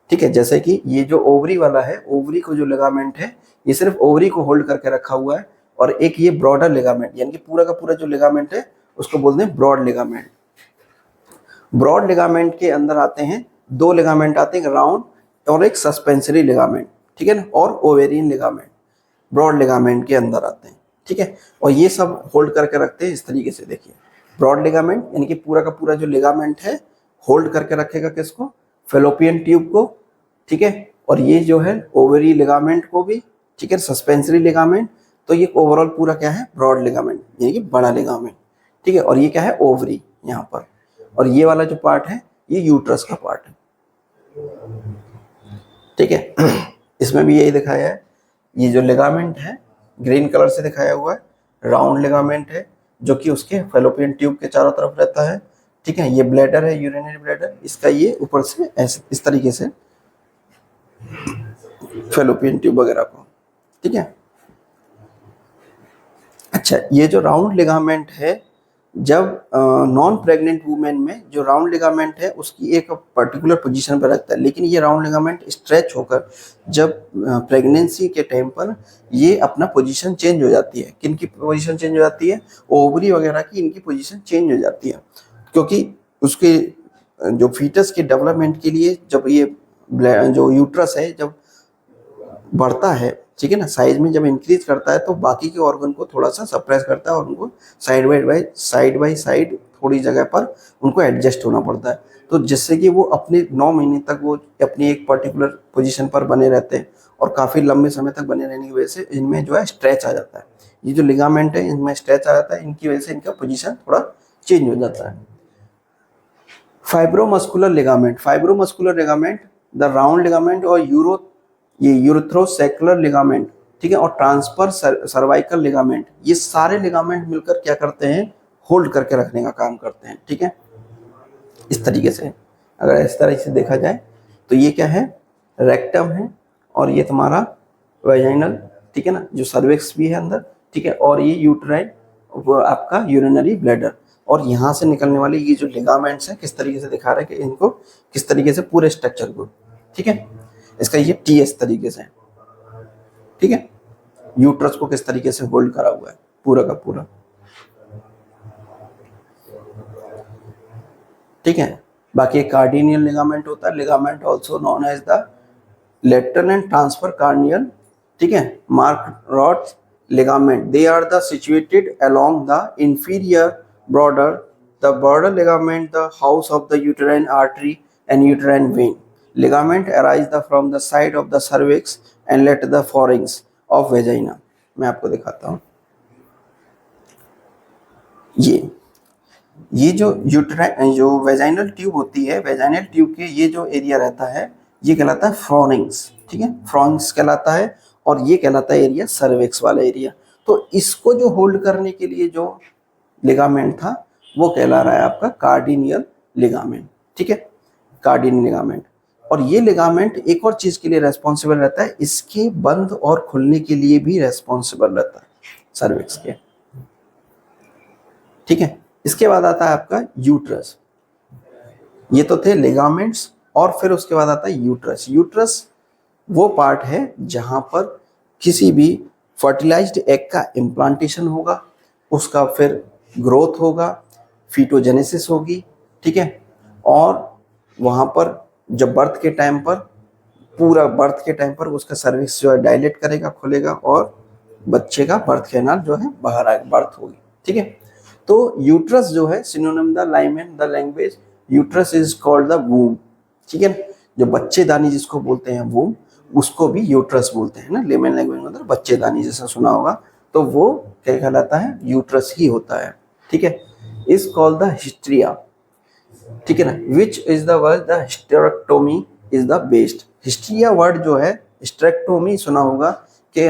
ठीक है, जैसे कि ये जो ओवरी वाला है, ओवरी को जो लिगामेंट है ये सिर्फ ओवरी को होल्ड करके रखा हुआ है, और एक ये ब्रॉडर लिगामेंट यानी कि पूरा का पूरा जो लिगामेंट है उसको बोलते हैं ब्रॉड लिगामेंट। ब्रॉड लिगामेंट के अंदर आते हैं दो लिगामेंट आते हैं, राउंड और एक सस्पेंसरी लिगामेंट, ठीक है ना, और ओवेरियन लिगामेंट ब्रॉड लिगामेंट के अंदर आते हैं। ठीक है, और ये सब होल्ड करके रखते हैं इस तरीके से। देखिए ब्रॉड लिगामेंट यानी कि पूरा का पूरा जो लिगामेंट है होल्ड करके रखेगा किसको, फेलोपियन ट्यूब को, ठीक है, और ये जो है ओवरी लिगामेंट को भी, ठीक है, सस्पेंसरी लिगामेंट। तो ये ओवरऑल पूरा क्या है, ब्रॉड लिगामेंट यानी कि बड़ा लिगामेंट, ठीक है। और ये क्या है, ओवरी यहाँ पर, और ये वाला जो पार्ट है ये यूट्रस का पार्ट है, ठीक है। इसमें भी यही दिखाया है, ये जो लिगामेंट है ग्रीन कलर से दिखाया हुआ है, राउंड लिगामेंट है जो कि उसके फेलोपियन ट्यूब के चारों तरफ रहता है, ठीक है। ये ब्लैडर है, यूरिनरी ब्लैडर, इसका ये ऊपर से ऐसे इस तरीके से फेलोपियन ट्यूब वगैरह को, ठीक है। अच्छा, ये जो राउंड लिगामेंट है, जब नॉन प्रेग्नेंट वुमेन में जो राउंड लिगामेंट है उसकी एक पर्टिकुलर पोजीशन पर रखता है, लेकिन ये राउंड लिगामेंट स्ट्रेच होकर जब प्रेगनेंसी के टाइम पर ये अपना पोजीशन चेंज हो जाती है। किन की पोजीशन चेंज हो जाती है, ओवरी वगैरह की, इनकी पोजीशन चेंज हो जाती है, क्योंकि उसके जो फीटस के डेवलपमेंट के लिए जब ये जो यूट्रस है जब बढ़ता है, ठीक है ना, साइज में जब इंक्रीज करता है तो बाकी के ऑर्गन को थोड़ा सा सप्रेस करता है और उनको साइड बाय साइड थोड़ी जगह पर उनको एडजस्ट होना पड़ता है, तो जिससे कि वो अपने 9 महीने तक वो अपनी एक पर्टिकुलर पोजीशन पर बने रहते हैं और काफ़ी लंबे समय तक बने रहने की वजह से इनमें जो है स्ट्रेच आ जाता है। ये जो लिगामेंट है इनमें स्ट्रेच आ जाता है, इनकी वजह से इनका पोजीशन थोड़ा चेंज हो जाता है। Fibromuscular ligament, fibromuscular ligament the round ligament और यूरोथ्रोसेक्युलर लिगामेंट, ठीक है, और ट्रांसफर सर्वाइकल लिगामेंट, ये सारे लिगामेंट मिलकर क्या करते हैं, होल्ड करके रखने का काम करते हैं, ठीक है। इस तरीके से अगर इस तरह से देखा जाए तो ये क्या है, रेक्टम है, और ये तुम्हारा वेजाइनल, ठीक है ना, जो सर्विक्स भी है अंदर, ठीक है, और ये यूट्राइन, वो आपका यूरिनरी ब्लैडर, और यहाँ से निकलने वाले ये जो लिगामेंट्स हैं किस तरीके से दिखा रहे हैं कि इनको किस तरीके से पूरे स्ट्रक्चर को, ठीक है, इसका ये टीएस तरीके से, ठीक है, यूट्रस को किस तरीके से होल्ड करा हुआ है पूरा का पूरा, ठीक है। बाकी एक कार्डिनियल लिगामेंट होता है, ligament also known as the lateral and transfer cardinal, ठीक है, Mackenrodt ligament, they are the situated along the inferior border, the border ligament, the house of the uterine artery and uterine vein. Ligament arise from the side of the cervix and let the pharynx of vagina. मैं आपको दिखाता हूँ, ये जो uterine जो vaginal tube होती है, vaginal tube के ये जो एरिया रहता है ये कहलाता है फ्रॉनिंग्स, ठीक है, फ्रॉनिंग्स कहलाता है, और ये कहलाता है एरिया सर्विक्स वाला एरिया। तो इसको जो होल्ड करने के लिए जो लिगामेंट था वो कहला रहा है आपका कार्डिनियल लिगामेंट, ठीक है, कार्डिनियल लिगामेंट। और ये लिगामेंट एक और चीज के लिए रेस्पॉन्सिबल रहता है, इसके बंद और खुलने के लिए भी रेस्पॉन्सिबल रहता है सर्विक्स के, ठीक है। इसके बाद आता है आपका यूट्रस, ये तो थे लिगामेंट्स, और फिर उसके बाद आता है यूट्रस। यूट्रस वो पार्ट है जहां पर किसी भी फर्टिलाइज्ड एग का इम्प्लांटेशन होगा, उसका फिर ग्रोथ होगा, फीटोजेनेसिस होगी, ठीक है, और वहां पर जब बर्थ के टाइम पर, पूरा बर्थ के टाइम पर उसका सर्विक्स जो है डायलेट करेगा, खुलेगा, और बच्चे का बर्थ कैनाल जो है बाहर आएगा, बर्थ होगी, ठीक है। तो यूट्रस जो है synonym the Lyman the language, uterus is called the वूम, ठीक है, जो बच्चेदानी जिसको बोलते हैं वूम, उसको भी यूट्रस बोलते हैं ना, लेमन लैंग्वेज में मतलब बच्चेदानी जैसा सुना होगा, तो वो क्या कहलाता है, यूट्रस ही होता है, ठीक है। इज कॉल्ड द हिस्ट्रिया, ठीक है ना, which is the word the hysterectomy is the best. Hystera word जो है, हिस्टेरेक्टोमी सुना होगा कि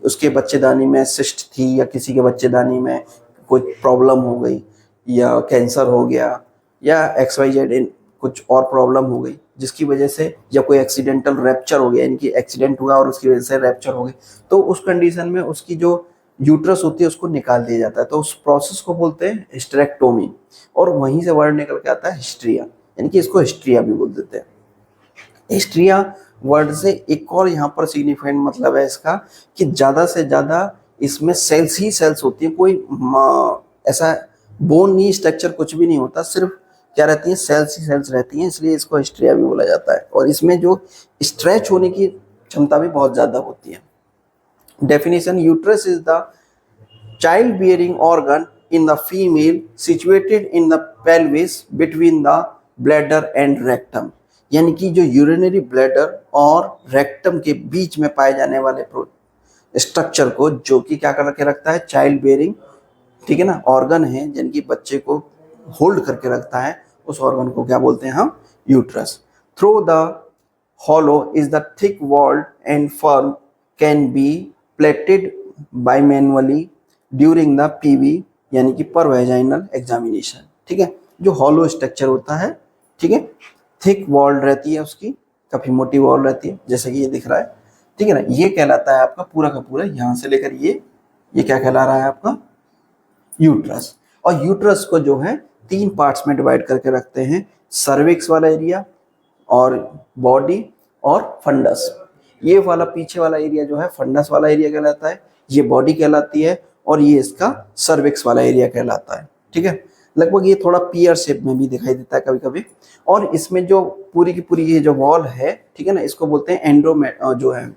उसके बच्चेदानी में सिस्ट थी या किसी के बच्चेदानी में कोई प्रॉब्लम हो गई या कैंसर हो गया या XYZ कुछ और प्रॉब्लम हो गई जिसकी वजह से, या कोई एक्सीडेंटल रैप्चर हो गया, इनकी एक्सीडेंट हुआ और उसकी वजह से रैप्चर हो गई, तो उस कंडीशन में उसकी जो यूट्रस होती है उसको निकाल दिया जाता है। तो उस प्रोसेस को बोलते हैं हिस्टेरेक्टोमी, और वहीं से वर्ड निकल के आता है हिस्ट्रिया, यानी कि इसको हिस्ट्रिया भी बोल देते हैं। हिस्ट्रिया वर्ड से एक और यहाँ पर सिग्निफिकेंट मतलब है इसका कि ज़्यादा से ज़्यादा इसमें सेल्स ही सेल्स होती है, कोई ऐसा बोन नहीं, स्ट्रक्चर कुछ भी नहीं होता, सिर्फ क्या रहती है, सेल्स ही सेल्स रहती हैं, इसलिए इसको हिस्ट्रिया भी बोला जाता है। और इसमें जो स्ट्रेच होने की क्षमता भी बहुत ज़्यादा होती है। Definition, uterus is the child bearing organ in the female situated in the pelvis between the bladder and rectum, यानी कि जो यूरिनरी ब्लैडर और रेक्टम के बीच में पाए जाने वाले स्ट्रक्चर को, जो कि क्या करके रखता है, चाइल्ड बियरिंग, ठीक है ना, ऑर्गन है, यानी कि बच्चे को होल्ड करके रखता है, उस ऑर्गन को क्या बोलते हैं हम, uterus. Through the hollow is the thick walled and firm, can be plated by manually during the PV, यानी कि पर वेजाइनल एग्जामिनेशन, ठीक है। जो हॉलो स्ट्रक्चर होता है, ठीक है, थिक वॉल रहती है उसकी, काफी मोटी वॉल रहती है, जैसे कि ये दिख रहा है, ठीक है ना, ये कहलाता है आपका पूरा का पूरा, यहाँ से लेकर ये क्या कहला रहा है आपका, यूट्रस। और यूट्रस को जो है 3 पार्ट्स में डिवाइड करके रखते हैं, सर्विक्स वाला एरिया और बॉडी और फंडस। ये वाला पीछे वाला एरिया जो है फंडस वाला एरिया कहलाता है, ये बॉडी कहलाती है, और ये इसका सर्विक्स वाला एरिया कहलाता है, ठीक है। लगभग ये थोड़ा पियर शेप में भी दिखाई देता है कभी कभी। और इसमें जो पूरी की पूरी ये जो वॉल है, ठीक है ना, इसको बोलते हैं जो है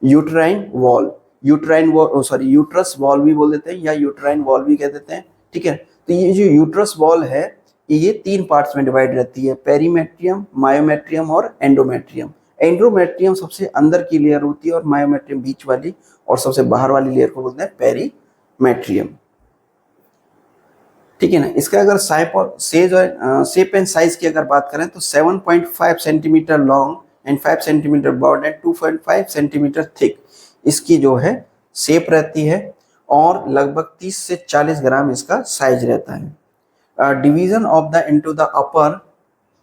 यूट्राइन वॉल, यूट्रस वॉल भी बोल देते हैं या यूट्राइन वॉल भी कह देते हैं, ठीक है। तो ये जो यूट्रस वॉल है ये 3 पार्ट्स में डिवाइड रहती है, पेरीमेट्रियम, मायोमेट्रियम और एंडोमेट्रियम। एंडोमेट्रियम सबसे अंदर की लेयर होती है और मायोमेट्रियम बीच वाली, और सबसे बाहर वाली लेयर को बोलते हैं पेरीमेट्रियम, ठीक है ना। इसका अगर शेप एंड साइज की अगर बात करें तो 7.5 centimetre long and 5 centimetre broad and 2.5 centimetre thick इसकी जो है शेप रहती है, और लगभग 30 से 40 ग्राम इसका साइज रहता है। Division of the into the upper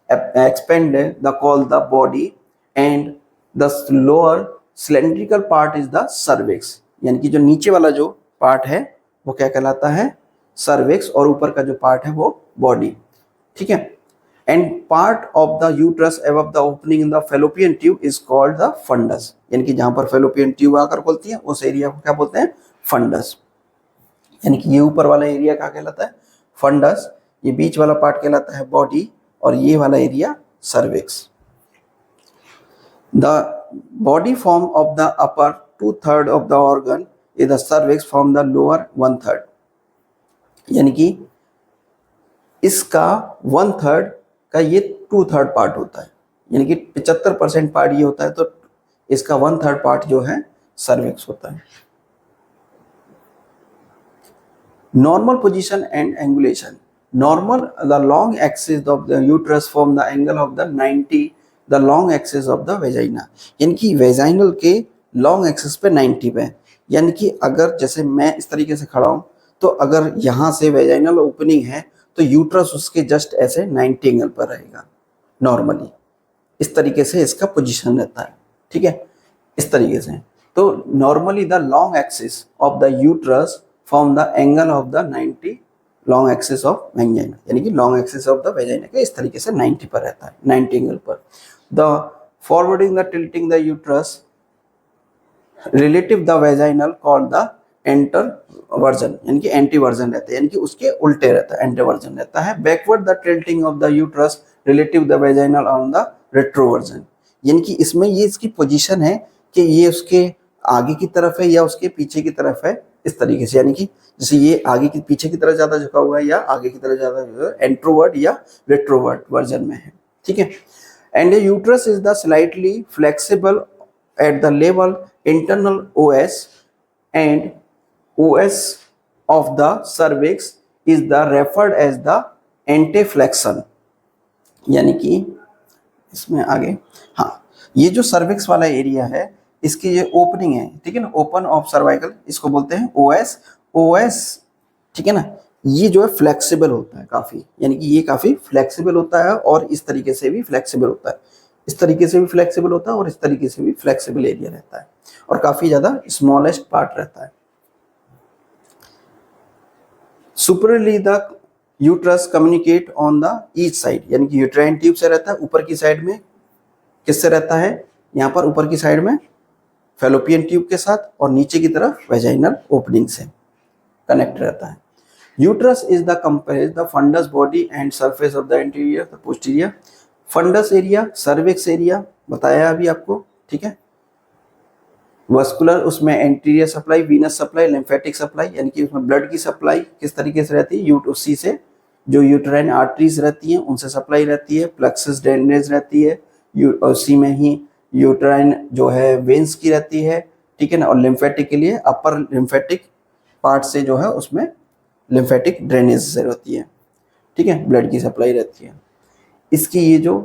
expanded the call the body and the lower cylindrical part is the cervix, यानी कि जो नीचे वाला जो पार्ट है वो क्या कहलाता है, सर्विक्स, और ऊपर का जो पार्ट है वो बॉडी, ठीक है। And part of the uterus above the opening in the fallopian tube is called the fundus, यानी कि जहां पर फेलोपियन ट्यूब आकर खोलती है उस एरिया को क्या बोलते हैं, फंडस। यानी कि ये ऊपर वाला एरिया क्या कहलाता है, फंडस, ये बीच वाला पार्ट कहलाता है बॉडी, और ये वाला area cervix. The body form of the upper 2/3 of the organ is the cervix from the lower 1/3, यानी कि इसका 1/3 का ये 2/3 पार्ट होता है, यानी कि 75% पार्ट ये होता है, तो इसका 1/3 पार्ट जो है सर्विक्स होता है। Normal position and angulation, normal the long axis of the uterus form the angle of the 90 the long axis of the vagina, यानी कि वेजाइनल के लॉन्ग एक्सिस पे 90 पे, यानी कि अगर जैसे मैं इस तरीके से खड़ा हूं तो अगर यहाँ से वेजाइनल ओपनिंग है तो यूट्रस उसके जस्ट ऐसे 90 एंगल पर रहेगा नॉर्मली, इस तरीके से इसका पोजीशन रहता है, ठीक है, इस तरीके से। तो normally the long axis of the uterus form the angle of the 90 long axis of vagina, यानी कि long axis of the vagina के इस तरीके से 90 पर रहता है, 90 एंगल पर। The forwarding the tilting the uterus relative the vaginal called the enter version, यानी कि एंटी वर्जन रहता है, यानी कि उसके उल्टे रहता है, एंटी वर्जन रहता है। Backward the tilting of the uterus relative the vaginal on the retroversion, यानी कि इसमें ये इसकी पोजीशन है कि ये उसके आगे की तरफ है या उसके पीछे की तरफ है, इस तरीके से, यानी कि जैसे ये आगे की पीछे की तरफ ज्यादा झुका हुआ है या आगे की तरफ ज्यादा एंट्रोवर्ट या रेट्रोवर्ट वर्जन में है, ठीक है। And uterus is the slightly flexible at the level internal OS and OS of the cervix is the referred as the anteflexion, यानी कि इसमें आगे, हाँ, ये जो सर्विक्स वाला एरिया है इसकी ये ओपनिंग है, ठीक है ना, ओपन ऑफ सर्वाइकल, इसको बोलते हैं ओएस। ओएस, ठीक है ना, ये जो है फ्लेक्सिबल होता है काफ़ी, यानी कि ये काफ़ी फ्लेक्सिबल होता है और इस तरीके से भी फ्लेक्सिबल होता है, इस तरीके से भी फ्लेक्सिबल होता है और इस तरीके से भी फ्लेक्सिबल एरिया रहता है और काफ़ी ज़्यादा स्मॉलेस्ट पार्ट रहता है। Superiorly the uterus communicate on the each side, यानी कि यूट्राइन ट्यूब से रहता है, ऊपर की साइड में किससे रहता है, यहाँ पर ऊपर की साइड में फैलोपियन ट्यूब के साथ और नीचे की तरफ वेजाइनल ओपनिंग से कनेक्ट रहता है। Uterus is the comprise the fundus body and surface of the anterior the posterior. Fundus area, cervix area बताया अभी आपको, ठीक है। वस्कुलर, उसमें anterior supply, venous supply, lymphatic supply, यानी कि उसमें ब्लड की सप्लाई किस तरीके से रहती है, उसी से जो यूट्राइन आर्टरीज रहती हैं उनसे सप्लाई रहती है, प्लेक्सस ड्रेनेज रहती है, उसी में ही यूट्राइन जो है वेंस की रहती है, ठीक है ना, और लिम्फेटिक के लिए अपर लिम्फेटिक पार्ट से जो है उसमें लिम्फेटिक ड्रेनेज से रहती है, ठीक है, ब्लड की सप्लाई रहती है। इसकी ये जो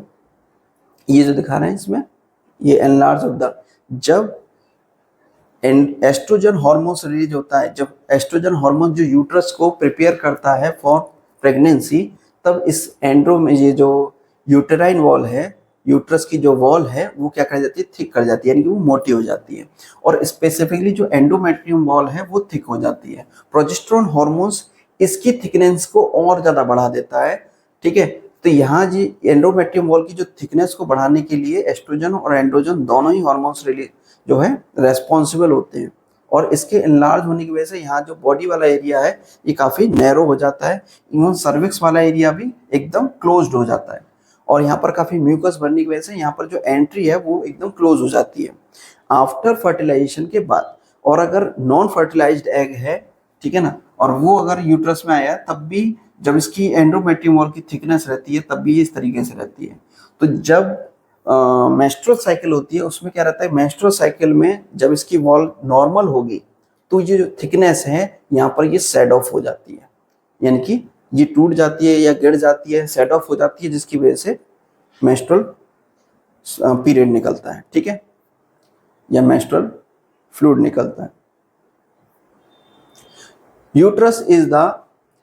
दिखा रहे हैं इसमें, ये एनलार्ज ऑफ द, जब एस्ट्रोजन हार्मोन रिलीज होता है, जब एस्ट्रोजन हार्मोन जो यूट्रस को प्रिपेयर करता है फॉर प्रेगनेंसी, तब इस एंड्रो में ये जो यूटेराइन वॉल है, यूट्रस की जो वॉल है वो क्या कर जाती है, थिक कर जाती है, यानी कि वो मोटी हो जाती है और स्पेसिफिकली जो एंडोमेट्रियम वॉल है वो थिक हो जाती है। प्रोजेस्टेरोन हार्मोन्स इसकी थिकनेस को और ज़्यादा बढ़ा देता है, ठीक है। तो यहाँ जी एंडोमेट्रियम वॉल की जो थिकनेस को बढ़ाने के लिए एस्ट्रोजन और एंड्रोजन दोनों ही हार्मोन्स रिलीज जो है रेस्पॉन्सिबल होते हैं और इसके इनलार्ज होने की वजह से यहाँ जो बॉडी वाला एरिया है ये काफ़ी नैरो हो जाता है, इवन सर्विक्स वाला एरिया भी एकदम क्लोज्ड हो जाता है और यहाँ पर काफ़ी म्यूकस बनने की वजह से यहाँ पर जो एंट्री है वो एकदम क्लोज हो जाती है आफ्टर फर्टिलाइजेशन के बाद। और अगर नॉन फर्टिलाइज्ड एग है, ठीक है ना, और वो अगर यूट्रस में आया तब भी जब इसकी एंडोमेट्रियम वॉल की थिकनेस रहती है तब भी ये इस तरीके से रहती है। तो जब मेंस्ट्रुअल साइकिल होती है उसमें क्या रहता है, मेंस्ट्रुअल साइकिल में जब इसकी वॉल नॉर्मल होगी तो ये जो थिकनेस है यहाँ पर ये सेड ऑफ हो जाती है, यानी कि ये टूट जाती है या गिर जाती है, सेड ऑफ हो जाती है, जिसकी वजह से मेंस्ट्रुअल पीरियड निकलता है, ठीक है, या मेंस्ट्रुअल फ्लूइड निकलता है। Uterus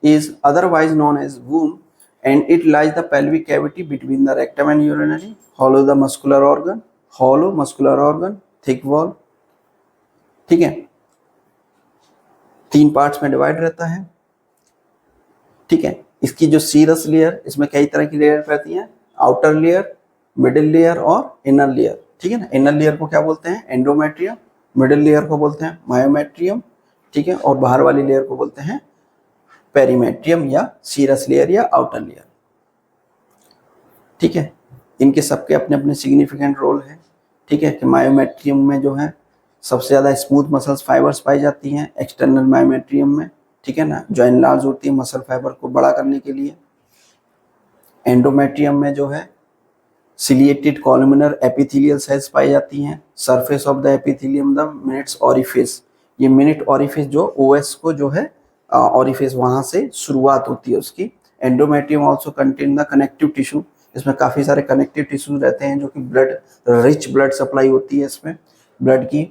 is otherwise known as womb and it lies the pelvic cavity between the rectum and urinary, hollow muscular organ, thick wall, ठीक है, 3 पार्ट्स में डिवाइड रहता है, ठीक है। इसकी जो सीरस लेयर, इसमें कई तरह की लेयर रहती हैं, आउटर लेयर, मिडिल लेयर और इनर लेयर, ठीक है ना। इनर लेयर को क्या बोलते हैं, एंडोमेट्रियम, मिडिल लेयर को बोलते हैं मायोमेट्रियम, ठीक है, और बाहर वाली लेयर को बोलते हैं पेरीमेट्रियम या सीरस लेयर या आउटर लेयर, ठीक है। इनके सबके अपने अपने सिग्निफिकेंट रोल है, ठीक है, कि मायोमेट्रियम में जो है सबसे ज़्यादा स्मूथ मसल्स फाइबर्स पाई जाती हैं एक्सटर्नल मायोमेट्रियम में, ठीक है ना, जो एनलार्ज होती है मसल फाइबर को बड़ा करने के लिए। एंडोमेट्रियम में जो है सिलिएटेड कॉलमिनर एपिथेलियल सेल्स पाई जाती हैं। Surface of the epithelium the minutes orifice, ये मिनिट ऑरिफिस जो ओएस को जो है ऑरिफिस वहाँ से शुरुआत होती है उसकी। Endometrium also contain the connective tissue, इसमें काफ़ी सारे कनेक्टिव टिश्यूज रहते हैं जो कि रिच ब्लड सप्लाई होती है इसमें ब्लड की।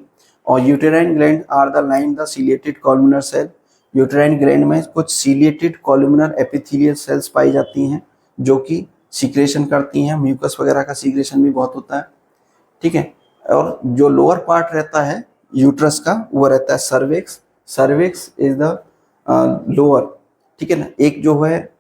और uterine gland are the line the ciliated columnar cell, uterine gland में कुछ सिलिएटेड कॉलमिनर एपिथेलियल सेल्स पाई जाती हैं जो कि सीक्रेशन करती हैं, म्यूकस वगैरह का सीक्रेशन भी बहुत होता है, ठीक है। और जो लोअर पार्ट रहता है यूट्रस का वो रहता है cervix, cervix is the lower, ठीक है ना, एक जो है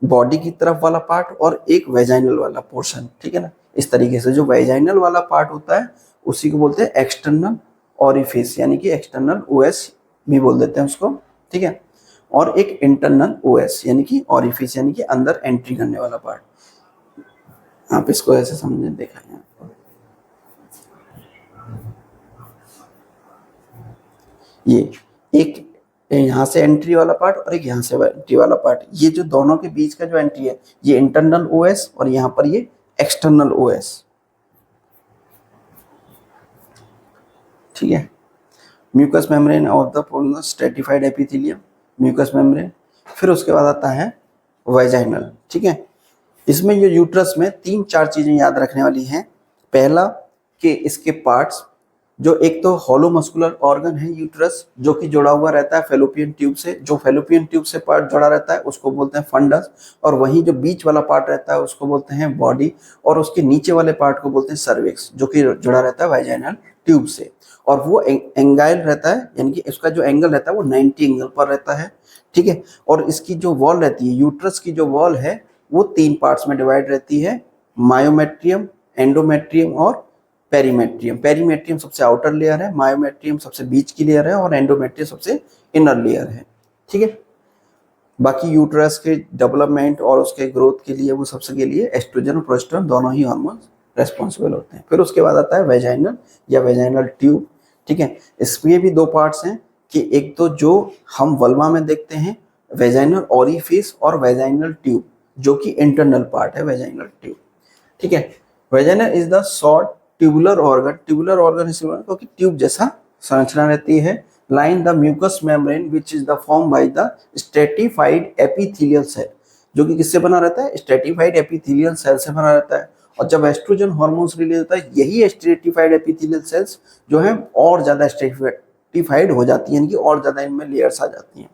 बॉडी की तरफ वाला पार्ट और एक वेजाइनल वाला पोर्शन, ठीक है ना। इस तरीके से जो वेजाइनल वाला पार्ट होता है उसी को बोलते हैं एक्सटर्नल ऑरिफिस, यानी कि एक्सटर्नल ओएस भी बोल देते हैं उसको, ठीक है। और एक इंटरनल ओएस यानी कि ऑरिफिस, यानी कि अंदर एंट्री करने वाला पार्ट। आप इसको ऐसे समझे, देखा है ये एक यहाँ से एंट्री वाला पार्ट और एक यहाँ से एंट्री वाला पार्ट, ये जो दोनों के बीच का जो एंट्री है ये इंटरनल ओएस और यहाँ पर ये एक्सटर्नल ओएस, ठीक है। Mucous membrane of the stratified epithelium, mucous membrane. फिर उसके बाद आता है वेजाइनल, ठीक है। इसमें जो यूट्रस में 3-4 चीज़ें याद रखने वाली हैं। पहला कि इसके पार्ट्स जो एक तो हॉलो मस्कुलर ऑर्गन है यूट्रस, जो कि जुड़ा हुआ रहता है फेलोपियन ट्यूब से। जो फेलोपियन ट्यूब से पार्ट जुड़ा रहता है उसको बोलते हैं फंडस, और वहीं जो बीच वाला पार्ट रहता है उसको बोलते हैं बॉडी, और उसके नीचे वाले पार्ट को बोलते हैं सर्विक्स, जो कि जुड़ा रहता है वाजाइनल ट्यूब से। और वो एंगाइल रहता है, यानी कि इसका जो एंगल रहता है वो 90 एंगल पर रहता है, ठीक है। और इसकी जो वॉल रहती है, यूट्रस की जो वॉल है वो 3 पार्ट्स में डिवाइड रहती है, मायोमेट्रियम, एंडोमेट्रियम और पेरीमेट्रियम। पेरीमेट्रियम सबसे आउटर लेयर है, मायोमेट्रियम सबसे बीच की लेयर है, और एंडोमेट्रियम सबसे इनर लेयर है, ठीक है। बाकी यूट्रस के डेवलपमेंट और उसके ग्रोथ के लिए वो सबसे के लिए एस्ट्रोजन और प्रोजेस्टेरोन दोनों ही हार्मोन रेस्पॉन्सिबल होते हैं। फिर उसके बाद आता है वेजाइनल या वेजाइनल ट्यूब, ठीक है। इसमें भी 2 पार्ट्स हैं, कि एक तो जो हम वल्वा में देखते हैं वेजाइनल ओरिफिस, और वेजाइनल ट्यूब जो कि इंटरनल पार्ट है वेजाइनल ट्यूब, ठीक है। Vaginal is the short tubular organ. Tubular organ इसलिए क्योंकि ट्यूब जैसा संरचना रहती है। Line the mucous membrane which is the form by the stratified epithelial cell, जो कि किससे बना रहता है, स्ट्रेटिफाइड एपिथेलियल सेल से बना रहता है। और जब एस्ट्रोजन हार्मोन्स रिलीज होता है, यही स्ट्रेटिफाइड एपिथेलियल सेल्स जो है और ज्यादा स्ट्रेटिफाइड हो जाती है, यानी कि और ज्यादा इनमें लेयर्स आ जाती हैं।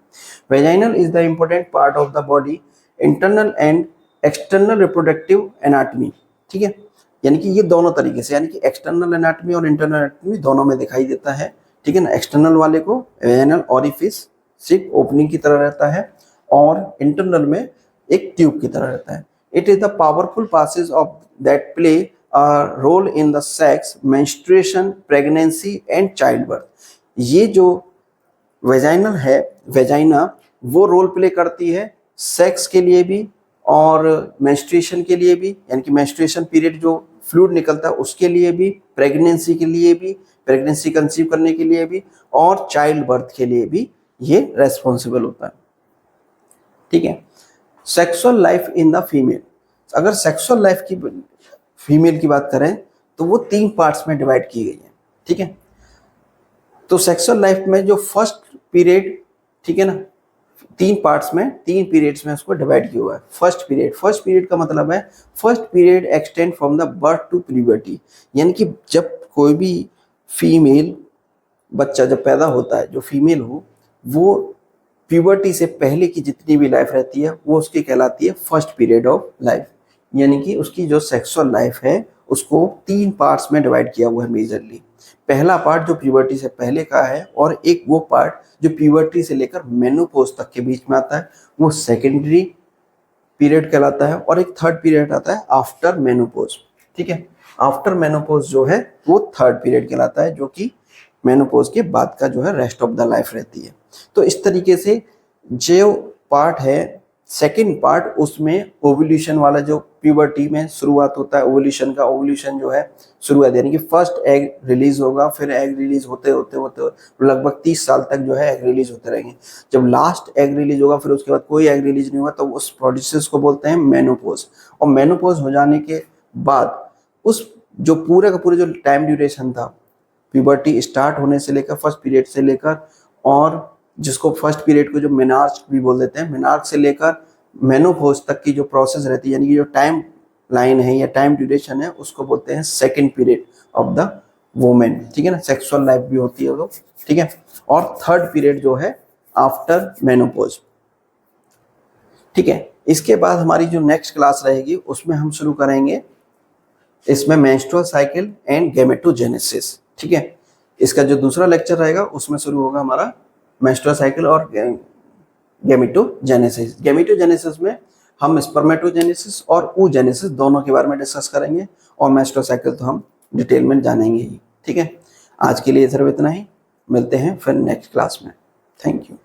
Vaginal is the important part of the body, internal and external reproductive anatomy, ठीक है। यानी कि ये दोनों तरीके से, यानी कि एक्सटर्नल एनाटॉमी और इंटरनल एनाटॉमी दोनों में दिखाई देता है, ठीक है ना। एक्सटर्नल वाले को वेजाइनल ओरिफिस सिर्फ ओपनिंग की तरह रहता है, और इंटरनल में एक ट्यूब की तरह रहता है। It is the powerful passage of that play a role in the sex, menstruation, pregnancy and childbirth. ये जो वेजाइनल है, वेजाइना वो रोल प्ले करती है सेक्स के लिए भी और मेंस्ट्रुएशन के लिए भी, यानी कि मेंस्ट्रुएशन पीरियड जो फ्लूइड निकलता है उसके लिए भी, प्रेगनेंसी के लिए भी, प्रेगनेंसी कंसीव करने के लिए भी, और चाइल्ड बर्थ के लिए भी ये रेस्पॉन्सिबल होता है, ठीक है। Sexual life in the female, अगर सेक्सुअल लाइफ की फीमेल की बात करें तो वो 3 पार्ट्स में डिवाइड की गई है, ठीक है। तो सेक्सुअल लाइफ में जो फर्स्ट पीरियड, ठीक है ना, 3 पार्ट्स में, 3 पीरियड्स में उसको डिवाइड किया हुआ है। फर्स्ट पीरियड का मतलब है first period extend from the birth to puberty, यानी कि जब कोई भी फीमेल बच्चा जब पैदा होता है, जो फीमेल हो, वो प्यूबर्टी से पहले की जितनी भी लाइफ रहती है वो उसकी कहलाती है फर्स्ट पीरियड ऑफ लाइफ। यानी कि उसकी जो सेक्सुअल लाइफ है उसको 3 पार्ट्स में डिवाइड किया हुआ है मेजरली। पहला पार्ट जो प्यूबर्टी से पहले का है, और एक वो पार्ट जो प्यूबर्टी से लेकर मेनोपॉज तक के बीच में आता है, वो सेकेंडरी पीरियड कहलाता है। और एक थर्ड पीरियड आता है आफ्टर मेनोपॉज, ठीक है। आफ्टर मेनोपॉज जो है वो थर्ड पीरियड कहलाता है, जो कि मेनोपॉज के बाद का जो है रेस्ट ऑफ द लाइफ रहती है। तो इस तरीके से जो पार्ट है सेकंड पार्ट, उसमें ओवुलेशन वाला जो प्यूबर्टी में शुरुआत होता है, ओवुलेशन का, ओवुलेशन जो है शुरुआत, यानी कि फर्स्ट एग रिलीज होगा, फिर एग रिलीज होते होते होते लगभग 30 साल तक जो है एग रिलीज होते रहेंगे। जब लास्ट एग रिलीज होगा फिर उसके बाद कोई एग रिलीज नहीं होगा, तो उस प्रोसेस को बोलते हैं मेनोपॉज। और मेनोपॉज हो जाने के बाद उस जो पूरे का पूरे जो टाइम ड्यूरेशन था, प्यूबर्टी स्टार्ट होने से लेकर फर्स्ट पीरियड से लेकर, और जिसको फर्स्ट पीरियड को जो मेनार्च भी बोल देते हैं, मेनार्च से लेकर मेनोपॉज तक की जो प्रोसेस रहती है, यानी कि जो टाइम लाइन है या टाइम ड्यूरेशन है, उसको बोलते हैं second period of the women, ठीक है ना। सेक्सुअल लाइफ भी होती है वो, ठीक है। और थर्ड पीरियड जो है आफ्टर मेनोपॉज, ठीक है। इसके बाद हमारी जो नेक्स्ट क्लास रहेगी उसमें हम शुरू करेंगे इसमें मेंस्ट्रुअल साइकिल एंड गैमेटोजेनेसिस, ठीक है। इसका जो दूसरा लेक्चर रहेगा उसमें शुरू होगा हमारा मेंस्ट्रुअल साइकिल और गैमेटोजेनेसिस। गैमेटोजेनेसिस में हम स्पर्मेटोजेनेसिस और ooजेनेसिस दोनों के बारे में डिस्कस करेंगे, और मेंस्ट्रुअल साइकिल तो हम डिटेल में जानेंगे ही, ठीक है। आज के लिए सिर्फ इतना ही, मिलते हैं फिर नेक्स्ट क्लास में। Thank you.